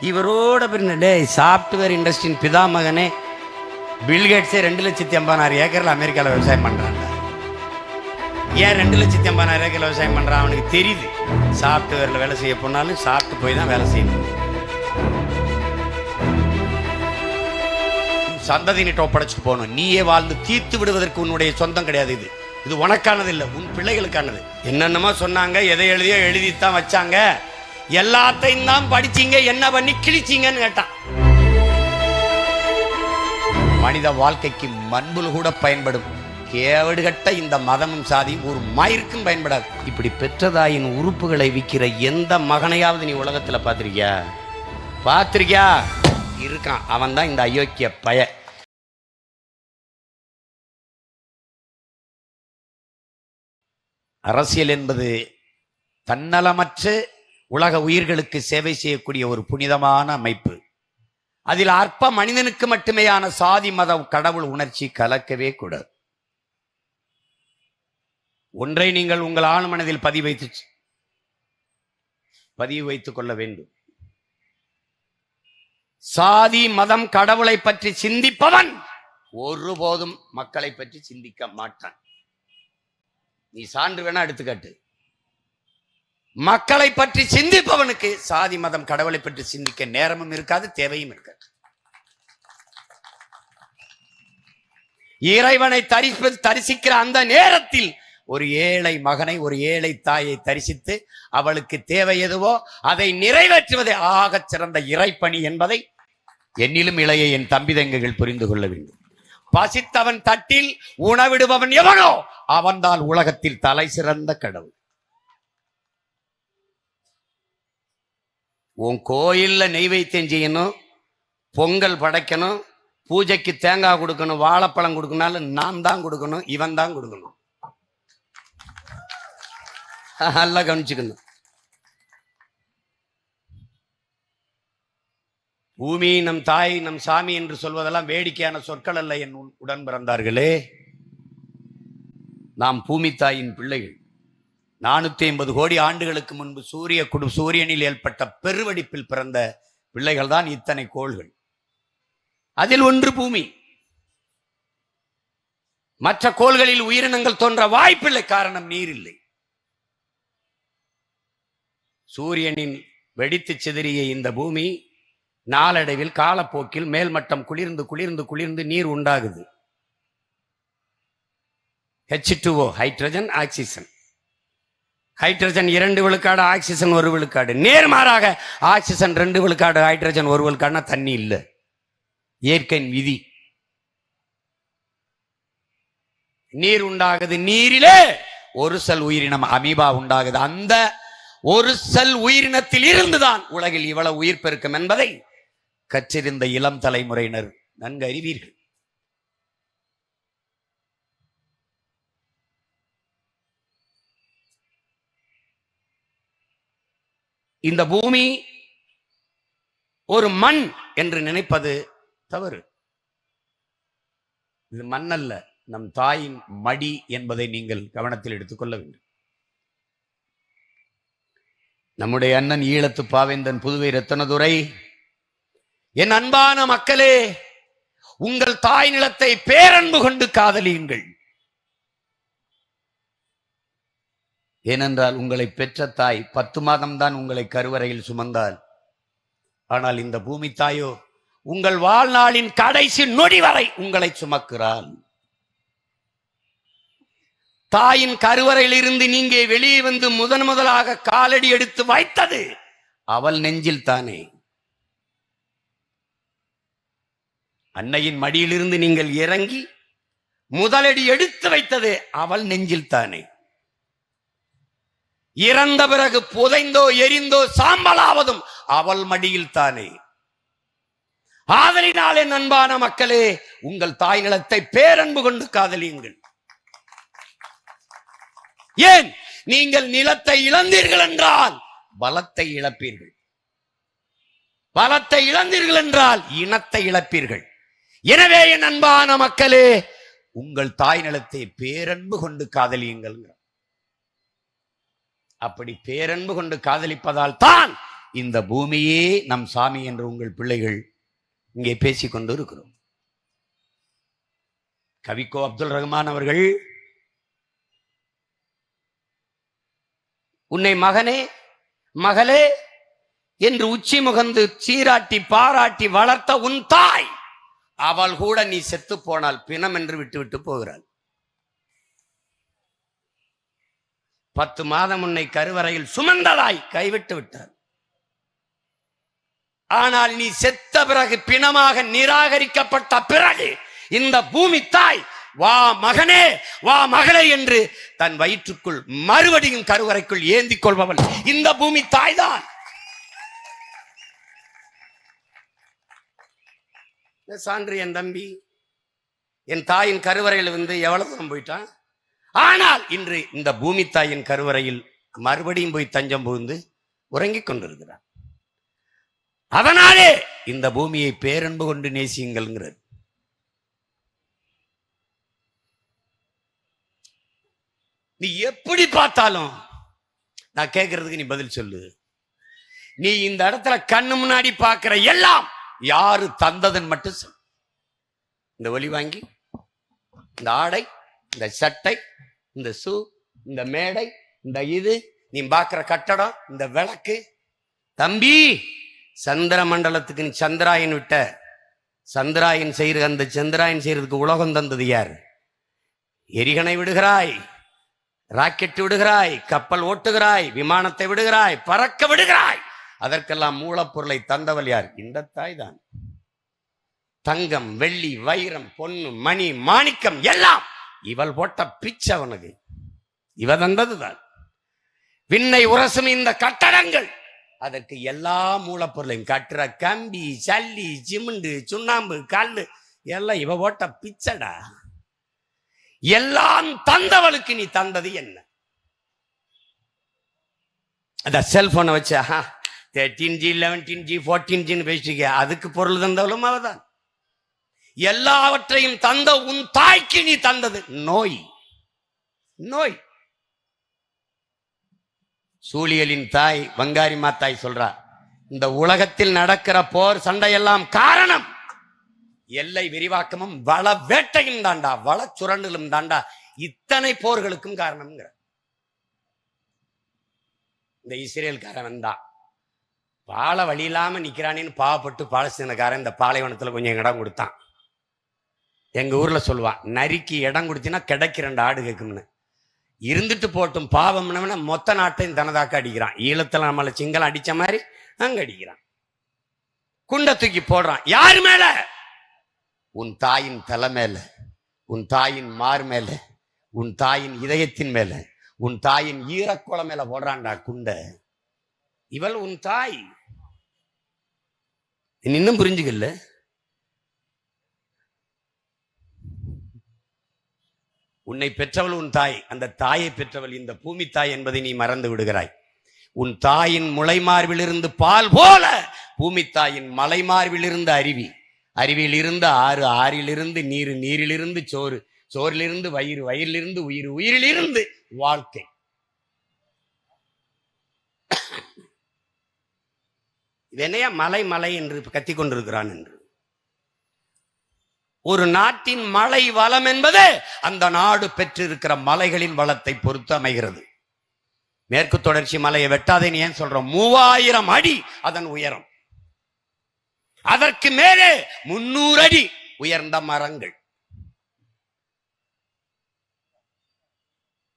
இவரோட பின்னே சாப்ட்வேர் இண்டஸ்ட்ரியின் பிதாமகனே பில்கேட்ஸே 2,80,000 ஏக்கர்ல அமெரிக்காவில் விவசாயம் பண்றாங்க. ஏன் 2,80,000 ஏக்கர்ல விவசாயம் பண்றான்? அவனுக்கு தெரியுது சாப்ட்வேர்ல வேலை செய்ய போனாலும் சாப்பிட்டு போய் தான் வேலை செய்யணும். சந்ததியிட்ட ஒப்படைச்சிட்டு போகணும். நீயே வாழ்ந்து தீர்த்து விடுவதற்கு உன்னுடைய சொந்தம் கிடையாது. இது உனக்கானது இல்லை, உன் பிள்ளைகளுக்கானது. என்னென்னமோ சொன்னாங்க, எதை எழுதியோ எழுதித்தான் வச்சாங்க. எல்லாத்தையும் தான் படிச்சீங்க, என்ன பண்ணி கிழிச்சிங்கன்னு கேட்டான். மனித வாழ்க்கைக்கு மண்புல் கூட பயன்படும். கேவடுகட்ட இந்த மதமும் சாதியும் ஒரு மயிருக்கும் பயன்படாது. இப்படி பெற்றதாயின் உறுப்புகளை விற்கிற எந்த மகனையாவது நீ உலகத்துல பார்த்திருக்கியா? இருக்கான். அவன் தான் இந்த அயோக்கிய பய. அரசியல் என்பது தன்னலமற்ற உலக உயிர்களுக்கு சேவை செய்யக்கூடிய ஒரு புனிதமான அமைப்பு. அதில் அற்ப மனிதனுக்கு மட்டுமேயான சாதி மத கடவுள் உணர்ச்சி கலக்கவே கூடாது. ஒன்றை நீங்கள் உங்கள் ஆழ் மனதில் பதிவு வைத்துக் கொள்ள வேண்டும். சாதி மதம் கடவுளை பற்றி சிந்திப்பவன் ஒருபோதும் மக்களை பற்றி சிந்திக்க மாட்டான். நீ சான்று வேணா எடுத்துக்காட்டு. மக்களை பற்றி சிந்திப்பவனுக்கு சாதி மதம் கடவுளை பற்றி சிந்திக்க நேரமும் இருக்காது, தேவையும் இருக்காது. இறைவனை தரிசிக்கிற அந்த நேரத்தில் ஒரு ஏழை மகனை, ஒரு ஏழை தாயை தரிசித்து அவளுக்கு தேவை எதுவோ அதை நிறைவேற்றுவதே ஆகச் சிறந்த இறைப்பணி என்பதை என்னிலும் இளைய என் தம்பி தங்கைகள் புரிந்து கொள்ள வேண்டும். பசித்தவன் தட்டில் உணவிடுபவன் எவனோ அவன்தான் உலகத்தில் தலை சிறந்த கடவுள். உன் கோயில்ல நெய்வேத்தியம் செய்யணும், பொங்கல் படைக்கணும், பூஜைக்கு தேங்காய் கொடுக்கணும், வாழைப்பழம் கொடுக்கணும், நான் தான் கொடுக்கணும், இவன் தான் கொடுக்கணும். நல்லா கவனிச்சுக்கணும். பூமி நம் தாய் நம் சாமி என்று சொல்வதெல்லாம் வேடிக்கையான சொற்கள் அல்ல என் உடன் பிறந்தார்களே. நாம் பூமி தாயின் பிள்ளைகள். 450 கோடி ஆண்டுகளுக்கு முன்பு சூரியனில் ஏற்பட்ட பெருவெடிப்பில் பிறந்த பிள்ளைகள் தான் இத்தனை கோள்கள். அதில் ஒன்று பூமி. மற்ற கோள்களில் உயிரினங்கள் தோன்ற வாய்ப்பில்லை, காரணம் நீர் இல்லை. சூரியனின் வெடித்து சிதறிய இந்த பூமி நாளடைவில் காலப்போக்கில் மேல்மட்டம் குளிர்ந்து குளிர்ந்து குளிர்ந்து நீர் உண்டாகுது. H2O, hydrogen oxygen. ஹைட்ரஜன் 2 விழுக்காடு, ஆக்சிஜன் 1 விழுக்காடு. நேர்மாறாக ஆக்சிஜன் 2 விழுக்காடு, ஹைட்ரஜன் 1 விழுக்காடுனா தண்ணி இல்லை. இயற்கையின் விதி. நீர் உண்டாகுது. நீரிலே ஒரு செல் உயிரினம் அமீபா உண்டாகுது. அந்த ஒரு செல் உயிரினத்தில் இருந்துதான் உலகில் இவ்வளவு உயிர் பெருக்கம் என்பதை கற்றிருந்த இளம் தலைமுறையினர் நன்கு அறிவீர்கள். இந்த பூமி ஒரு மண் என்று நினைப்பது தவறு. இது மண் அல்ல, நம் தாயின் மடி என்பதை நீங்கள் கவனத்தில் எடுத்துக்கொள்ள வேண்டும். நம்முடைய அண்ணன் ஈழத்து பாவேந்தன் புதுவை ரத்தனதுரை, என் அன்பான மக்களே, உங்கள் தாய் நிலத்தை பேரன்பு கொண்டு காதலியுங்கள். ஏனென்றால் உங்களை பெற்ற தாய் 10 மாதம்தான் உங்களை கருவறையில் சுமந்தாள். ஆனால் இந்த பூமி தாயோ உங்கள் வாழ்நாளின் கடைசி நொடி வரை உங்களை சுமக்கிறாள். தாயின் கருவறையில் இருந்து நீங்க வெளியே வந்து முதலாக காலடி எடுத்து வைத்தது அவள் நெஞ்சில் தானே. அன்னையின் மடியிலிருந்து நீங்கள் இறங்கி முதலடி எடுத்து வைத்தது அவள் நெஞ்சில் தானே. இறந்த பிறகு புதைந்தோ எரிந்தோ சாம்பலாவதும் அவள் மடியில் தானே. ஆதலினாலே அன்பான மக்களே, உங்கள் தாய் நிலத்தை பேரன்பு கொண்டு காதலியுங்கள். ஏன்? நீங்கள் நிலத்தை இழந்தீர்கள் என்றால் பலத்தை இழப்பீர்கள். பலத்தை இழந்தீர்கள் என்றால் இனத்தை இழப்பீர்கள். எனவே என் அன்பான மக்களே, உங்கள் தாய் நிலத்தை பேரன்பு கொண்டு காதலியுங்கள். அப்படி பேரன்பு கொண்டு காதலிப்பதால் தான் இந்த பூமியே நம் சாமி என்று உங்கள் பிள்ளைகள் இங்கே பேசிக்கொண்டு இருக்கிறோம். கவிக்கோ அப்துல் ரஹ்மான் அவர்கள் உன்னை மகனே மகளே என்று உச்சி முகந்து சீராட்டி பாராட்டி வளர்த்த உன் தாய், அவள் கூட நீ செத்து போனால் பிணம் என்று விட்டு விட்டு போகிறாள். 10 மாதம் உன்னை கருவறையில் சுமந்ததாய் கைவிட்டு விட்டார். ஆனால் நீ செத்த பிறகு பிணமாக நிராகரிக்கப்பட்ட பிறகு இந்த பூமி தாய் வா மகனே வா மகளே என்று தன் வயிற்றுக்குள் மறுபடியும் கருவறைக்குள் ஏந்திக் கொள்பவள் இந்த பூமி தாய் தான். சான்று என் தம்பி என் தாயின் கருவறையில் வந்து எவ்வளவு தூரம் போயிட்டான். ஆனால் இன்று இந்த பூமி தாயின் கருவறையில் மறுபடியும் போய் தஞ்சம் புகுந்து உறங்கிக் கொண்டிருக்கிறார். அதனாலே இந்த பூமியை பேரன்பு கொண்டு நேசியுங்கள்ங்கிறது. நீ எப்படி பார்த்தாலும் நான் கேட்கறதுக்கு நீ பதில் சொல்லு. நீ இந்த இடத்துல கண்ணு முன்னாடி பார்க்கிற எல்லாம் யாரு தந்ததுன்னு மட்டும் சொல். இந்த ஒலி வாங்கி, இந்த ஆடை, இந்த சட்டை, இந்த ஷூ, இந்த மேடை, இந்த இது நீ பார்க்கிற கட்டடம், இந்த விளக்கு. தம்பி, சந்திர மண்டலத்துக்கு நீ சந்திராயன் விட்ட. சந்திராயன் செய்யற அந்த சந்திராயன் செய்யறதுக்கு உலகம் தந்தது யார்? எரிகணை விடுகிறாய், ராக்கெட் விடுகிறாய், கப்பல் ஓட்டுகிறாய், விமானத்தை விடுகிறாய், பறக்க விடுகிறாய். அதற்கெல்லாம் மூலப்பொருளை தந்தவள் யார்? இந்த தாய் தான். தங்கம், வெள்ளி, வைரம், பொன்னு, மணி, மாணிக்கம் எல்லாம் இவள் போட்ட பிச்சை. அவனுக்கு இவ தந்ததுதான். விண்ணை உரசும் இந்த கட்டடங்கள், அதற்கு எல்லா மூலப்பொருளையும் கட்டுற கம்பி, சல்லி, சிமெண்ட், சுண்ணாம்பு, கல்லு எல்லாம் இவ போட்ட பிச்சடா. எல்லாம் தந்தவளுக்கு நீ தந்தது என்ன? அந்த செல்போனை வச்சு 13G 11G 14G பேசிக்க, அதுக்கு பொருள் தந்தவளும் அவதான். எல்லாவற்றையும் தந்த உன் தாய்க்கு நீ தந்தது நோய். நோய். சூழியலின் தாய் வங்காரி மாத்தாய் சொல்றா, இந்த உலகத்தில் நடக்கிற போர் சண்டையெல்லாம் காரணம் எல்லை விரிவாக்கமும் வள வேட்டையும் தாண்டா, வள சுரண்டலும் தாண்டா இத்தனை போர்களுக்கும் காரணம். இந்த இஸ்ரேல்காரன் தான் பாலை வழி இல்லாம நிக்கிறானேன்னு பாவப்பட்டு பாலஸ்தீனக்காரன் இந்த பாலைவனத்துல கொஞ்சம் இடம் கொடுத்தான். எங்க ஊர்ல சொல்லுவான், நரிக்கு இடம் கொடுத்தினா கிடைக்க 2 ஆடு கேட்கும்னு. இருந்துட்டு போட்டும் பாவம்னு மொத்த நாட்டையும் தனதாக்க அடிக்கிறான். ஈழத்துல நம்மள சிங்களம் அடிச்ச மாதிரி அங்க அடிக்கிறான். குண்டை தூக்கி போடுறான். யாரு மேல? உன் தாயின் தலை மேல, உன் தாயின் மார் மேல, உன் தாயின் இதயத்தின் மேல, உன் தாயின் ஈரக்குள மேல போடுறான்டா குண்ட. இவள் உன் தாய். இன்னும் புரிஞ்சுக்கல. உன்னை பெற்றவள் உன் தாய். அந்த தாயை பெற்றவள் இந்த பூமி தாய் என்பதை நீ மறந்து விடுகிறாய். உன் தாயின் முளைமார்பிலிருந்து பால் போல பூமி தாயின் மலைமார்பிலிருந்து அருவி, அருவியிலிருந்து ஆறு, ஆறிலிருந்து நீர், நீரிலிருந்து சோறு, சோறிலிருந்து வயிறு, வயிறிலிருந்து உயிர், உயிரிலிருந்து வாழ்க்கை. இதனையா மலை மலை என்று கத்திக் கொண்டிருக்கிறான் என்று. ஒரு நாட்டின் மலை வளம் என்பது அந்த நாடு பெற்றிருக்கிற மலைகளின் வளத்தை பொறுத்து அமைகிறது. மேற்கு தொடர்ச்சி மலையை வெட்டாதேன்னு ஏன் சொல்றோம்? 3000 அடி அதன் உயரம். அதற்கு மேலே 300 அடி உயர்ந்த மரங்கள்.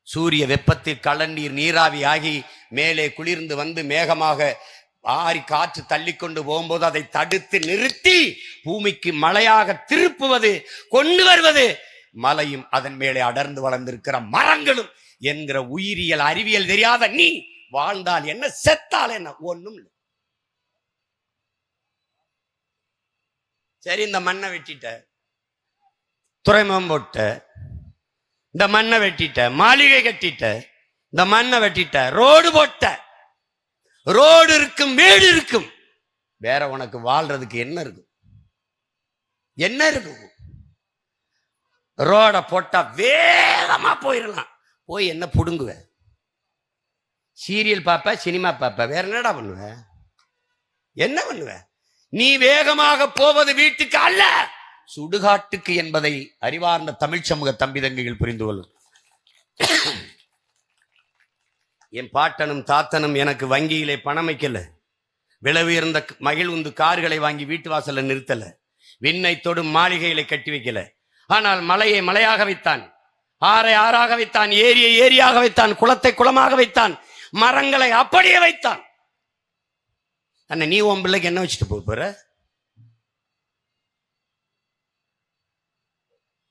சூரிய வெப்பத்தில் கலநீர் நீராவி ஆகி மேலே குளிர்ந்து வந்து மேகமாக ஆறி காற்று தள்ளிக்கொண்டு போகும்போது அதை தடுத்து நிறுத்தி பூமிக்கு மழையாக திருப்புவது, கொண்டு வருவது மலையும் அதன் மேலே அடர்ந்து வளர்ந்திருக்கிற மரங்களும் என்கிற உயிரியல் அறிவியல் தெரியாத நீ வாழ்ந்தால் என்ன, செத்தால் என்ன? ஒண்ணும் இல்லை. சரி, இந்த மண்ணை வெட்டிட்ட, துறைமுகம் போட்ட, இந்த மண்ணை வெட்டிட்ட, மாளிகை கட்டிட்ட, இந்த மண்ணை வெட்டிட்ட, ரோடு போட்ட, ரோடு இருக்கும், வீடு இருக்கும், வேற உனக்கு வாழ்றதுக்கு என்ன இருக்கு? என்ன இருக்கு? ரோட போட்டா வேகமா போயிடலாம். போய் என்ன புடுங்குவ? சீரியல் பாப்ப, சினிமா பாப்ப, வேற என்னடா பண்ணுவ? என்ன பண்ணுவ? நீ வேகமாக போவது வீட்டுக்கு அல்ல, சுடுகாட்டுக்கு என்பதை அறிவார்ந்த தமிழ் சமூக தம்பி தங்கைகள் புரிந்து கொள்ளும். என் பாட்டனும் தாத்தனும் எனக்கு வங்கியிலே பணம் வைக்கல, விலை உயர்ந்த மகிழ்வுந்து கார்களை வாங்கி வீட்டு வாசல்ல நிறுத்தல, விண்ணை தொடும் மாளிகைகளை கட்டி வைக்கல. ஆனால் மலையை மலையாக வைத்தான், ஆறை ஆறாக வைத்தான், ஏரியை ஏரியாக வைத்தான், குளத்தை குளமாக வைத்தான், மரங்களை அப்படியே வைத்தான். அண்ணா, நீ உன் பிள்ளைக்கு என்ன வச்சுட்டு போற?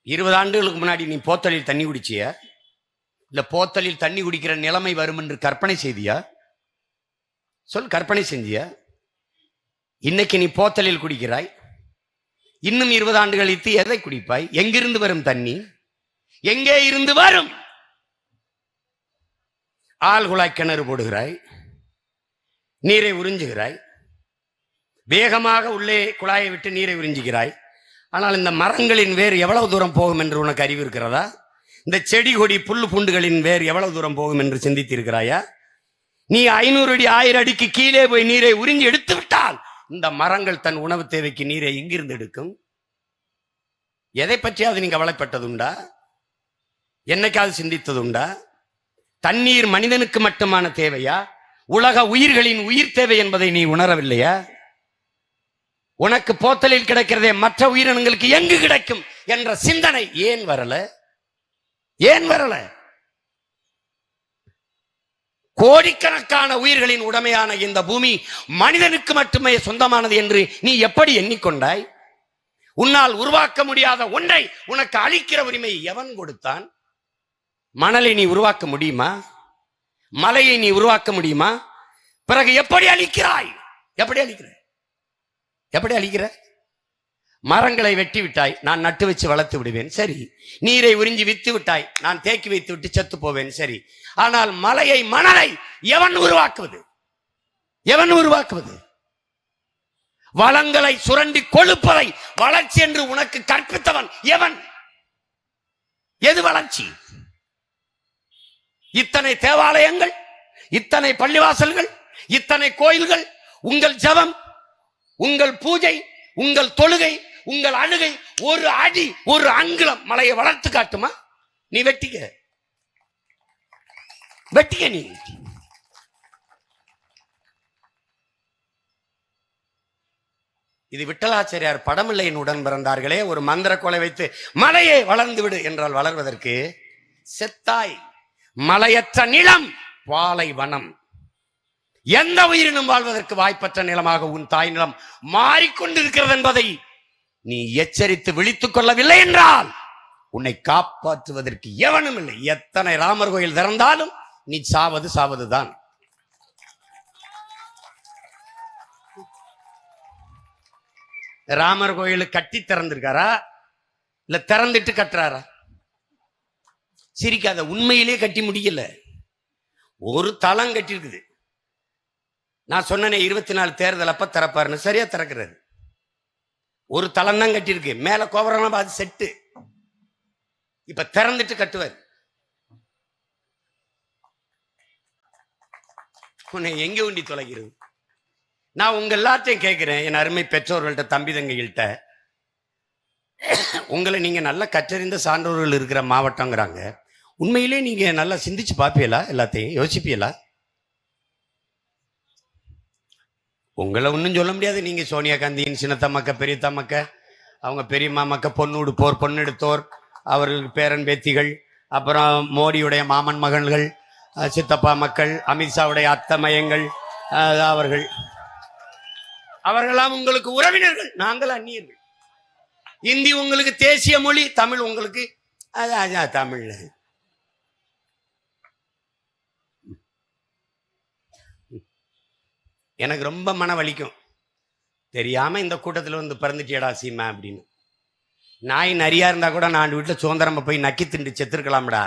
20 ஆண்டுகளுக்கு முன்னாடி நீ போத்தலில் தண்ணி குடிச்சிய? இல்ல போத்தலில் தண்ணி குடிக்கிற நிலைமை வரும் என்று கற்பனை செய்தியா? சொல், கற்பனை செஞ்சியா? இன்னைக்கு நீ போத்தலில் குடிக்கிறாய், இன்னும் 20 ஆண்டுகள் கழித்து எதை குடிப்பாய்? எங்கிருந்து வரும் தண்ணி? எங்கே இருந்து வரும்? ஆழ்குழாய் கிணறு போடுகிறாய், நீரை உறிஞ்சுகிறாய், வேகமாக உள்ளே குழாயை விட்டு நீரை உறிஞ்சுகிறாய். ஆனால் இந்த மரங்களின் வேர் எவ்வளவு தூரம் போகும் என்று உனக்கு அறிவு இருக்கிறதா? இந்த செடி கொடி புல்லு பூண்டுகளின் வேர் எவ்வளவு தூரம் போகும் என்று சிந்தித்து இருக்கிறாயா? நீ 500 அடி 1000 அடிக்கு கீழே போய் நீரை உறிஞ்சி எடுத்து விட்டால் இந்த மரங்கள் தன் உணவு தேவைக்கு நீரை எங்கிருந்து எடுக்கும்? எதை பற்றியாவது நீங்க கவலைப்பட்டதுண்டா? என்னைக்காவது சிந்தித்ததுண்டா? தண்ணீர் மனிதனுக்கு மட்டுமான தேவையா? உலக உயிர்களின் உயிர் தேவை என்பதை நீ உணரவில்லையா? உனக்கு போத்தலில் கிடைக்கிறதே மற்ற உயிரினங்களுக்கு எங்கு கிடைக்கும் என்ற சிந்தனை ஏன் வரல? ஏன் வரல? கோடிக்கணக்கான உயிர்களின் உடமையான இந்த பூமி மனிதனுக்கு மட்டுமே சொந்தமானது என்று நீ எப்படி எண்ணிக்கொண்டாய்? உன்னால் உருவாக்க முடியாத ஒன்றை உனக்கு அளிக்கிற உரிமை எவன் கொடுத்தான்? மணலை நீ உருவாக்க முடியுமா? மலையை நீ உருவாக்க முடியுமா? பிறகு எப்படி அளிக்கிறாய்? எப்படி அளிக்கிற? எப்படி அளிக்கிற? மரங்களை வெட்டி விட்டாய், நான் நட்டு வச்சு வளர்த்து விடுவேன், சரி. நீரை உறிஞ்சி வித்து விட்டாய், நான் தேக்கி வைத்து விட்டு செத்து போவேன், சரி. ஆனால் மலையை மணலை எவன் உருவாக்குவது? எவன் உருவாக்குவது? வளங்களை சுரண்டி கொழுப்பதை வளர்ச்சி என்று உனக்கு கற்பித்தவன் எவன்? எது வளர்ச்சி? இத்தனை தேவாலயங்கள், இத்தனை பள்ளிவாசல்கள், இத்தனை கோயில்கள், உங்கள் ஜபம், உங்கள் பூஜை, உங்கள் தொழுகை, உங்கள் அழுகை ஒரு அடி ஒரு அங்குலம் மலையை வளர்த்து காட்டுமா? நீ வெட்டிக்க, வெட்டிக்க. நீ இது விட்டலாச்சாரியார் படமில்லையின் உடன் பிறந்தார்களே, ஒரு மந்திர கோலை வைத்து மலையை வளர்ந்து விடு என்றால் வளர்வதற்கு செத்தாய். மலையற்ற நிலம் பாலை வனம். எந்த உயிரினும் வாழ்வதற்கு வாய்ப்பற்ற நிலமாக உன் தாய் நிலம் மாறிக்கொண்டிருக்கிறது என்பதை நீ எச்சரித்து விழித்துக் கொள்ளவில்லை என்றால் உன்னை காப்பாற்றுவதற்கு எவனும் இல்லை. எத்தனை ராமர் கோயில் திறந்தாலும் நீ சாவது சாவதுதான். ராமர் கோயில் கட்டி திறந்திருக்காரா இல்ல திறந்துட்டு கட்டுறாரா? சிரிக்காத, உண்மையிலே கட்டி முடியல. ஒரு தளம் கட்டி இருக்குது. நான் சொன்னேனே 24 தேர்தல் அப்ப திறப்பாருன்னு, சரியா திறக்கிறாரு. ஒரு தளம் தான் கட்டியிருக்கு, மேல கோபுரம் அது செட்டு. இப்ப திறந்துட்டு கட்டுவார். உன்னை எங்க உண்டி தொலைகிறது? நான் உங்க எல்லாத்தையும் கேட்கிறேன், என் அருமை பெற்றோர்கள்ட்ட, தம்பி தங்கைகள்கிட்ட, உங்களை நீங்க நல்லா கற்றறிந்த சான்றோர்கள் இருக்கிற மாவட்டங்கிறாங்க. உண்மையிலே நீங்க நல்லா சிந்திச்சு பார்ப்பீங்களா? எல்லாத்தையும் யோசிப்பீங்களா? உங்களை ஒன்றும் சொல்ல முடியாது. நீங்க சோனியா காந்தியின் சின்னத்தம்மக்க, பெரியத்தம்மக்க, அவங்க பெரியம்மாமக்க, பொண்ணு போர், பொண்ணெடுத்தோர், அவர்களுக்கு பேரன் பேத்திகள், அப்புறம் மோடியுடைய மாமன் மகன்கள், சித்தப்பா மக்கள், அமித்ஷாவுடைய அத்தமயங்கள், அவர்களாம் உங்களுக்கு உறவினர்கள், நாங்கள் அந்நியர்கள். இந்தி உங்களுக்கு தேசிய மொழி, தமிழ் உங்களுக்கு தமிழ். எனக்கு ரொம்ப மன வலிக்கும், தெரியாம இந்த கூட்டத்தில் வந்து பிறந்துட்டியடா சீமா அப்படின்னு. நாய் நிறையா இருந்தா கூட நான் வீட்டில் சுதந்திரமா போய் நக்கி திண்டு செத்துருக்கலாம்டா,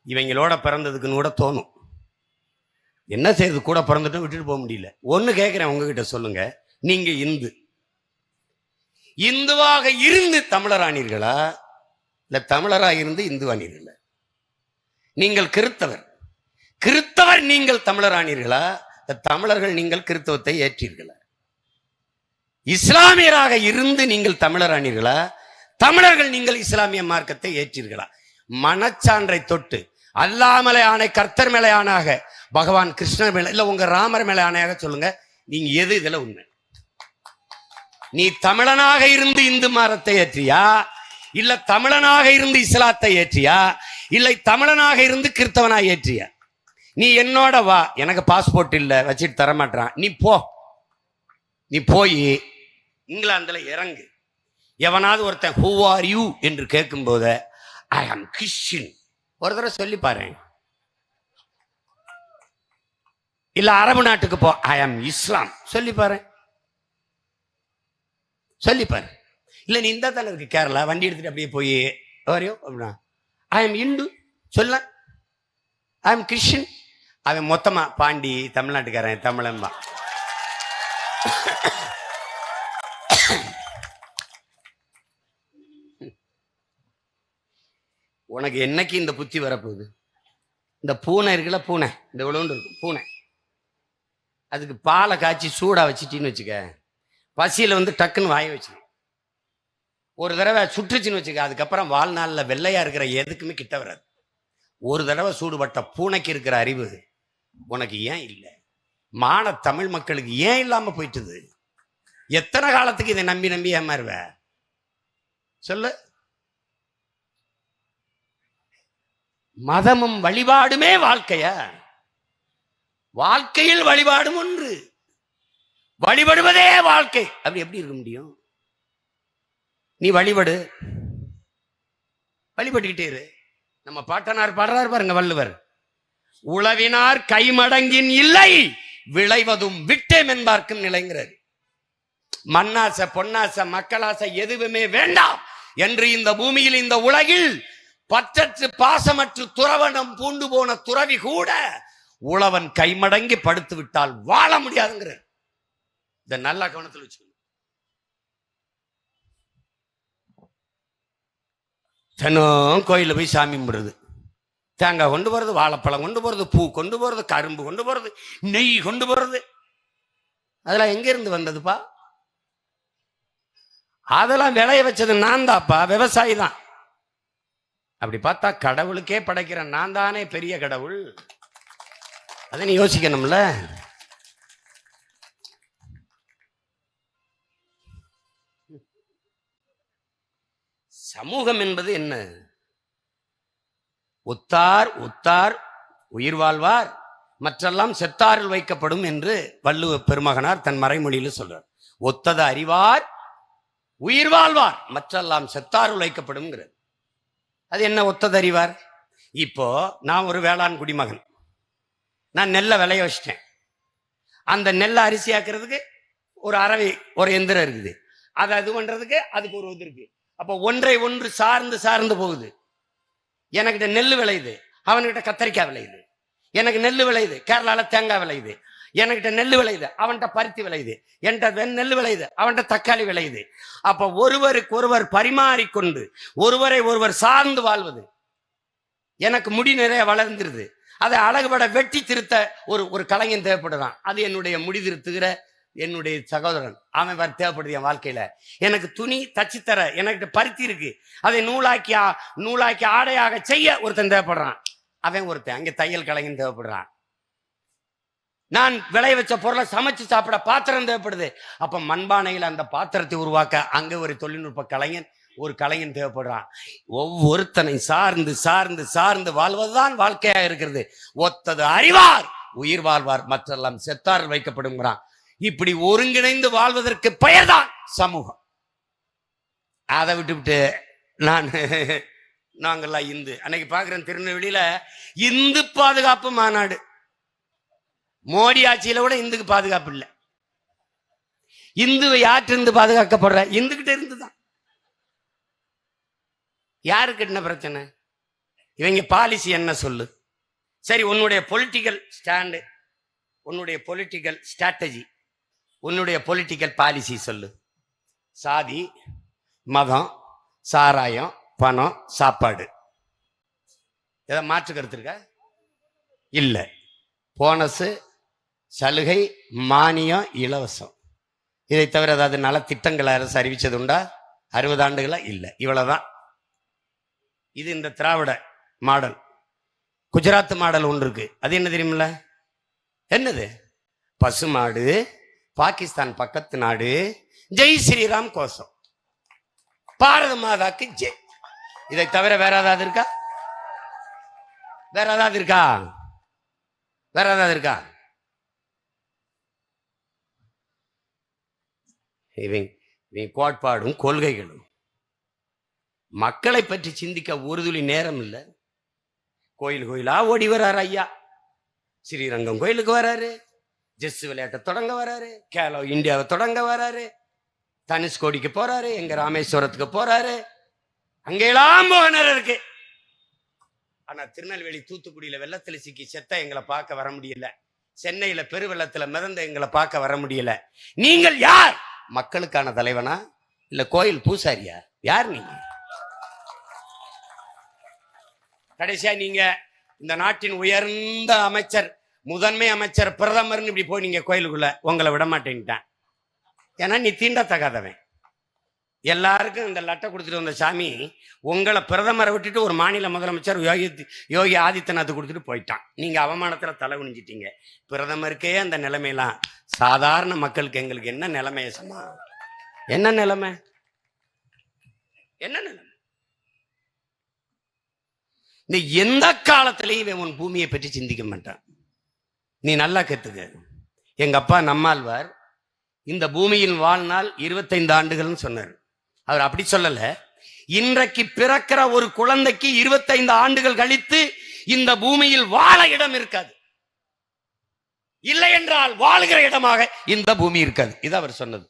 இவங்களோட பிறந்ததுக்குன்னு கூட தோணும். என்ன செய்யறது, கூட பிறந்துட்டும் விட்டுட்டு போக முடியல. ஒன்று கேட்குறேன் உங்ககிட்ட, சொல்லுங்க, நீங்க இந்துவாக இருந்து தமிழரானீர்களா இல்ல தமிழரா இருந்து இந்துவானீர்களா? நீங்கள் கிறித்தவர் நீங்கள் தமிழரானீர்களா? தமிழர்கள் நீங்கள் கிறித்தவத்தை ஏற்றீர்களா? இஸ்லாமியராக இருந்து நீங்கள் தமிழர் ஆனீர்களா? தமிழர்கள் நீங்கள் இஸ்லாமிய மார்க்கத்தை ஏற்றீர்களா? மனச்சான்றை தொட்டு அல்லாமலை ஆணை கர்த்தர் மேலே ஆணையாக, பகவான் கிருஷ்ணர் மேல இல்ல உங்க ராமர் மேலே ஆணையாக சொல்லுங்க, நீங்க எது இதுல உண்மை? நீ தமிழனாக இருந்து இந்து மதத்தை ஏற்றியா, இல்ல தமிழனாக இருந்து இஸ்லாத்தை ஏற்றியா, இல்லை தமிழனாக இருந்து கிறிஸ்தவனாக ஏற்றியா? நீ என்னோட வா, எனக்கு பாஸ்போர்ட் இல்ல வச்சுட்டு தர மாட்டான், நீ போ. நீ போய் இங்கிலாந்துல இறங்கு. எவனாவது ஒருத்தன் ஹூ ஆர் யூ என்று கேட்கும் போது ஐ ஆம் கிறிஸ்டியன் ஒரு தடவை சொல்லி பாரு. இல்ல அரபு நாட்டுக்கு போ, ஐ ஆம் இஸ்லாம் சொல்லி பாரு, சொல்லி பாரு. இல்ல நீ இந்த தானே இருக்கு கேரளா, வண்டி எடுத்துட்டு அப்படியே போய் வரையோ அப்படின்னா ஐ ஆம் இந்து சொல்ல, ஐ ஆம் கிறிஸ்டியன். அவன் மொத்தமா பாண்டி தமிழ்நாட்டுக்காரன் தமிழன்பா. உனக்கு என்னைக்கு இந்த புத்தி வரப்போகுது? இந்த பூனை இருக்குல்ல, பூனை இந்த இவ்வளோண்டு இருக்கும் பூனை, அதுக்கு பாலை காய்ச்சி சூடா வச்சுட்டின்னு வச்சுக்க, பசியில வந்து டக்குன்னு வாய வச்சுக்க. ஒரு தடவை சுற்றுச்சின்னு வச்சுக்க, அதுக்கப்புறம் வாழ்நாளில் வெள்ளையா இருக்கிற எதுக்குமே கிட்ட வராது. ஒரு தடவை சூடுபட்ட பூனைக்கு இருக்கிற அறிவு உனக்கு ஏன் இல்லை? மான தமிழ் மக்களுக்கு ஏன் இல்லாம போயிட்டுது? எத்தனை காலத்துக்கு இதை நம்பி நம்பி ஏமாறுவ சொல்லு? மதமும் வழிபாடுமே வாழ்க்கையா? வாழ்க்கையில் வழிபாடும் ஒன்று, வழிபடுவதே வாழ்க்கை. அப்படி எப்படி இருக்க முடியும்? நீ வழிபடு, வழிபட்டுக்கிட்டே இரு. நம்ம பாட்டனார் பாடுறாரு பாருங்க வள்ளுவர், உளவினார் கைமடங்கின் இல்லை விளைவதும் விட்டேம் என்பார்க்கும் நிலைங்கிறார். மண்ணாசை பொன்னாசை மக்களாசை எதுவுமே வேண்டாம் என்று இந்த பூமியில் இந்த உலகில் பற்றற்று பாசமற்று துறவனம் பூண்டு போன துறவி கூட உழவன் கைமடங்கி படுத்து விட்டால் வாழ முடியாதுங்கிற இந்த நல்ல கவனத்தில் வச்சுக்கணும். தினம் கோயில போய் சாமி கும்பிடுறது, தேங்காய் கொண்டு போறது, வாழைப்பழம் கொண்டு போறது, பூ கொண்டு போறது, கரும்பு கொண்டு போறது, நெய் கொண்டு போறது, அதெல்லாம் எங்க இருந்து வந்ததுப்பா? அதெல்லாம் விளைய வச்சது நான் தான்ப்பா, விவசாயி தான். அப்படி பார்த்தா கடவுளுக்கே படைக்கிற நான் தானே பெரிய கடவுள். அதை நீ யோசிக்கணும்ல. சமூகம் என்பது என்ன? ஒத்தார் ஒத்தார் உயிர் வாழ்வார், மற்றெல்லாம் செத்தாரில் வைக்கப்படும் என்று வள்ளுவ பெருமகனார் தன் மறைமொழியில் சொல்றார். ஒத்தது அறிவார் உயிர் வாழ்வார், மற்றெல்லாம் செத்தாருள் வைக்கப்படும். அது என்ன ஒத்தது அறிவார்? இப்போ நான் ஒரு வேளாண் குடிமகன், நான் நெல்லை விளைய வச்சிட்டேன். அந்த நெல்லை அரிசியாக்குறதுக்கு ஒரு அரவை ஒரு எந்திரம் இருக்குது, அதை அது பண்றதுக்கு அதுக்கு ஒரு இது இருக்கு. அப்போ ஒன்றை ஒன்று சார்ந்து சார்ந்து போகுது. எனக்கிட்ட நெல் விளையுது, அவன்கிட்ட கத்தரிக்காய் விளையுது. எனக்கு நெல் விளையுது, கேரளால தேங்காய் விளையுது. எனக்கிட்ட நெல் விளையுது, அவன்கிட்ட பருத்தி விளையுது. என்கிட்ட நெல் விளையுது, அவன்கிட்ட தக்காளி விளையுது. அப்ப ஒருவருக்கு ஒருவர் பரிமாறிக்கொண்டு ஒருவரை ஒருவர் சார்ந்து வாழ்வது. எனக்கு முடி நிறைய வளர்ந்துருது, அதை அழகுபட வெட்டி திருத்த ஒரு கலைஞன் தேவைப்படுறான். அது என்னுடைய முடி திருத்துகிற என்னுடைய சகோதரன், அவன் தேவைப்படுது என் வாழ்க்கையில. எனக்கு துணி தச்சுத்தர எனக்கு பருத்தி இருக்கு, அதை நூலாக்கி ஆடையாக செய்ய ஒருத்தன் தேவைப்படுறான். அவன் ஒருத்தன் அங்கே தையல் கலைஞன் தேவைப்படுறான். நான் விளைய வச்ச பொருளை சமைச்சு சாப்பிட பாத்திரம் தேவைப்படுது. அப்ப மண்பானையில் அந்த பாத்திரத்தை உருவாக்க அங்க ஒரு தொழில்நுட்ப கலைஞன், ஒரு கலைஞன் தேவைப்படுறான். ஒவ்வொருத்தனை சார்ந்து சார்ந்து சார்ந்து வாழ்வதுதான் வாழ்க்கையா இருக்கிறது. ஒத்தது அறிவார் உயிர் வாழ்வார், மற்றெல்லாம் செத்தார் வைக்கப்படுங்கிறான். இப்படி ஒருங்கிணைந்து வாழ்வதற்கு பெயர்தான் சமூகம். அதை விட்டு நாங்கெல்லாம் இந்து. அன்னைக்கு பாக்குறேன் திருநெல்வேலியில இந்து பாதுகாப்பு மாநாடு. மோடி ஆட்சியில கூட இந்துக்கு பாதுகாப்பு இல்லை. இந்துவை யாற்றிருந்து பாதுகாக்கப்படுற? இந்துகிட்ட இருந்துதான். யாருக்கு என்ன பிரச்சனை? இவங்க பாலிசி என்ன சொல்லு? சரி, உன்னுடைய பொலிட்டிக்கல் ஸ்டாண்டு, உன்னுடைய பொலிட்டிக்கல் ஸ்ட்ராட்டஜி, உன்னுடைய பொலிட்டிக்கல் பாலிசி சொல்லு. சாதி, மதம், சாராயம், பணம், சாப்பாடு, ஏதோ மாற்று கருத்து இருக்கா? இல்லை. போனஸ், சலுகை, மானியம், இலவசம். இதை தவிர ஏதாவது நலத்திட்டங்களை அரசு அறிவிச்சது உண்டா? 60 ஆண்டுகளா? இல்லை. இவ்வளவுதான். இது இந்த திராவிட மாடல். குஜராத் மாடல் ஒன்று இருக்கு. அது என்ன தெரியுமில்ல? என்னது? பசுமாடு, பாகிஸ்தான் பக்கத்து நாடு, ஜெய் ஸ்ரீராம் கோஷம், பாரத மாதாக்கு ஜெய். இதை தவிர வேற ஏதாவது இருக்கா? வேற ஏதாவது இருக்கா? வேற ஏதாவது இருக்கா? இவன் கோட்பாடும் கொள்கைகளும் மக்களை பற்றி சிந்திக்க ஒரு துளி நேரம் இல்லை. கோயில் கோயிலா ஓடி வர்றாரு ஐயா. ஸ்ரீரங்கம் கோயிலுக்கு வராரு, ஜெஸ் விளையாட்டை தொடங்க வராரு, கேலோ இந்தியாவை தொடங்க வராரு, தனுஷ்கோடிக்கு போறாரு, எங்க ராமேஸ்வரத்துக்கு போறாரு, அங்கெல்லாம் போகணும் இருக்கு. ஆனா திருநெல்வேலி தூத்துக்குடியில வெள்ளத்துல சிக்கி செத்த எங்களை பார்க்க வர முடியல. சென்னையில பெருவெள்ளத்துல மிதந்த எங்களை பார்க்க வர முடியல. நீங்கள் யார்? மக்களுக்கான தலைவனா இல்ல கோயில் பூசாரியா? யார் நீங்க? கடைசியா நீங்க இந்த நாட்டின் உயர்ந்த அமைச்சர், முதன்மை அமைச்சர், பிரதமர்னு இப்படி போய் நீங்க கோயிலுக்குள்ள உங்களை விட மாட்டேன்ட்டான். ஏன்னா நீ தீண்டத்தகாதவன். எல்லாருக்கும் இந்த லட்டை கொடுத்துட்டு வந்த சாமி உங்களை பிரதமரை விட்டுட்டு ஒரு மாநில முதலமைச்சர் யோகி ஆதித்யநாத் கொடுத்துட்டு போயிட்டான். நீங்க அவமானத்துல தலை குனிஞ்சிட்டீங்க. பிரதமருக்கே அந்த நிலைமையெல்லாம் சாதாரண மக்களுக்கு எங்களுக்கு என்ன நிலைமைய சொன்னா? என்ன நிலைமை? என்ன நிலைமை? நீ எந்த காலத்திலையும் உன் பூமியை பற்றி சிந்திக்க மாட்டான். நீ நல்லா கத்துக்க. எங்க அப்பா நம்மாழ்வார் இந்த பூமியின் வாழ்நாள் 25 ஆண்டுகள்னு சொன்னார். அவர் அப்படி சொல்லல. இன்றைக்கு பிறக்கிற ஒரு குழந்தைக்கு 25 ஆண்டுகள் கழித்து இந்த பூமியில் வாழ இடம் இருக்காது. இல்லை என்றால் வாழுகிற இடமாக இந்த பூமி இருக்காது. இது அவர் சொன்னது.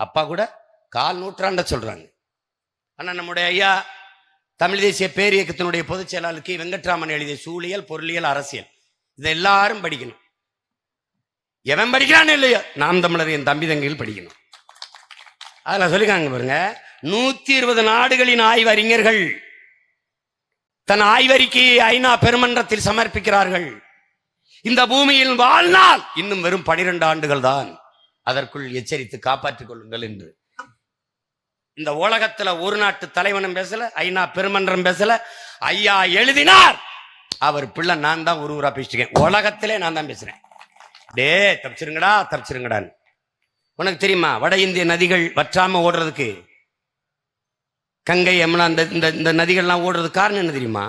அப்பா கூட 1/4 நூற்றாண்ட சொல்றாங்க. ஆனா நம்முடைய ஐயா தமிழ் தேசிய பேரியக்கத்தினுடைய பொதுச் செயலாளர் கி வெங்கட்ராமன் எழுதிய சூழியல், பொருளியல், அரசியல் இதை எல்லாரும் படிக்கணும். எவன் படிக்கிறான்னு இல்லையோ நாம் தமிழர் என் தம்பி தங்கைகள் படிக்கணும். அதுல சொல்லிக்காங்க பாருங்க, 120 நாடுகளின் ஆய்வறிஞர்கள் தன் ஆய்வறிக்கையை ஐநா பெருமன்றத்தில் சமர்ப்பிக்கிறார்கள். இந்த பூமியில் வாழ்நாள் இன்னும் வெறும் 12 ஆண்டுகள் தான். அதற்குள் எச்சரித்து காப்பாற்றிக் கொள்ளுங்கள் என்று. இந்த உலகத்துல ஒரு நாட்டு தலைவனும் பேசல, ஐநா பெருமன்றம் பேசல. ஐயா எழுதினார், அவர் பிள்ளை நான் தான் ஊரா பேசிட்டேன். உலகத்திலே நான் தான் பேசுறேன். டே தப்பிச்சிருங்கடா தப்பிச்சிருங்கடான்னு. உனக்கு தெரியுமா வட இந்திய நதிகள் வற்றாம ஓடுறதுக்கு, கங்கை, யமுனா, இந்த நதிகள்லாம் ஓடுறதுக்கு காரணம் என்ன தெரியுமா?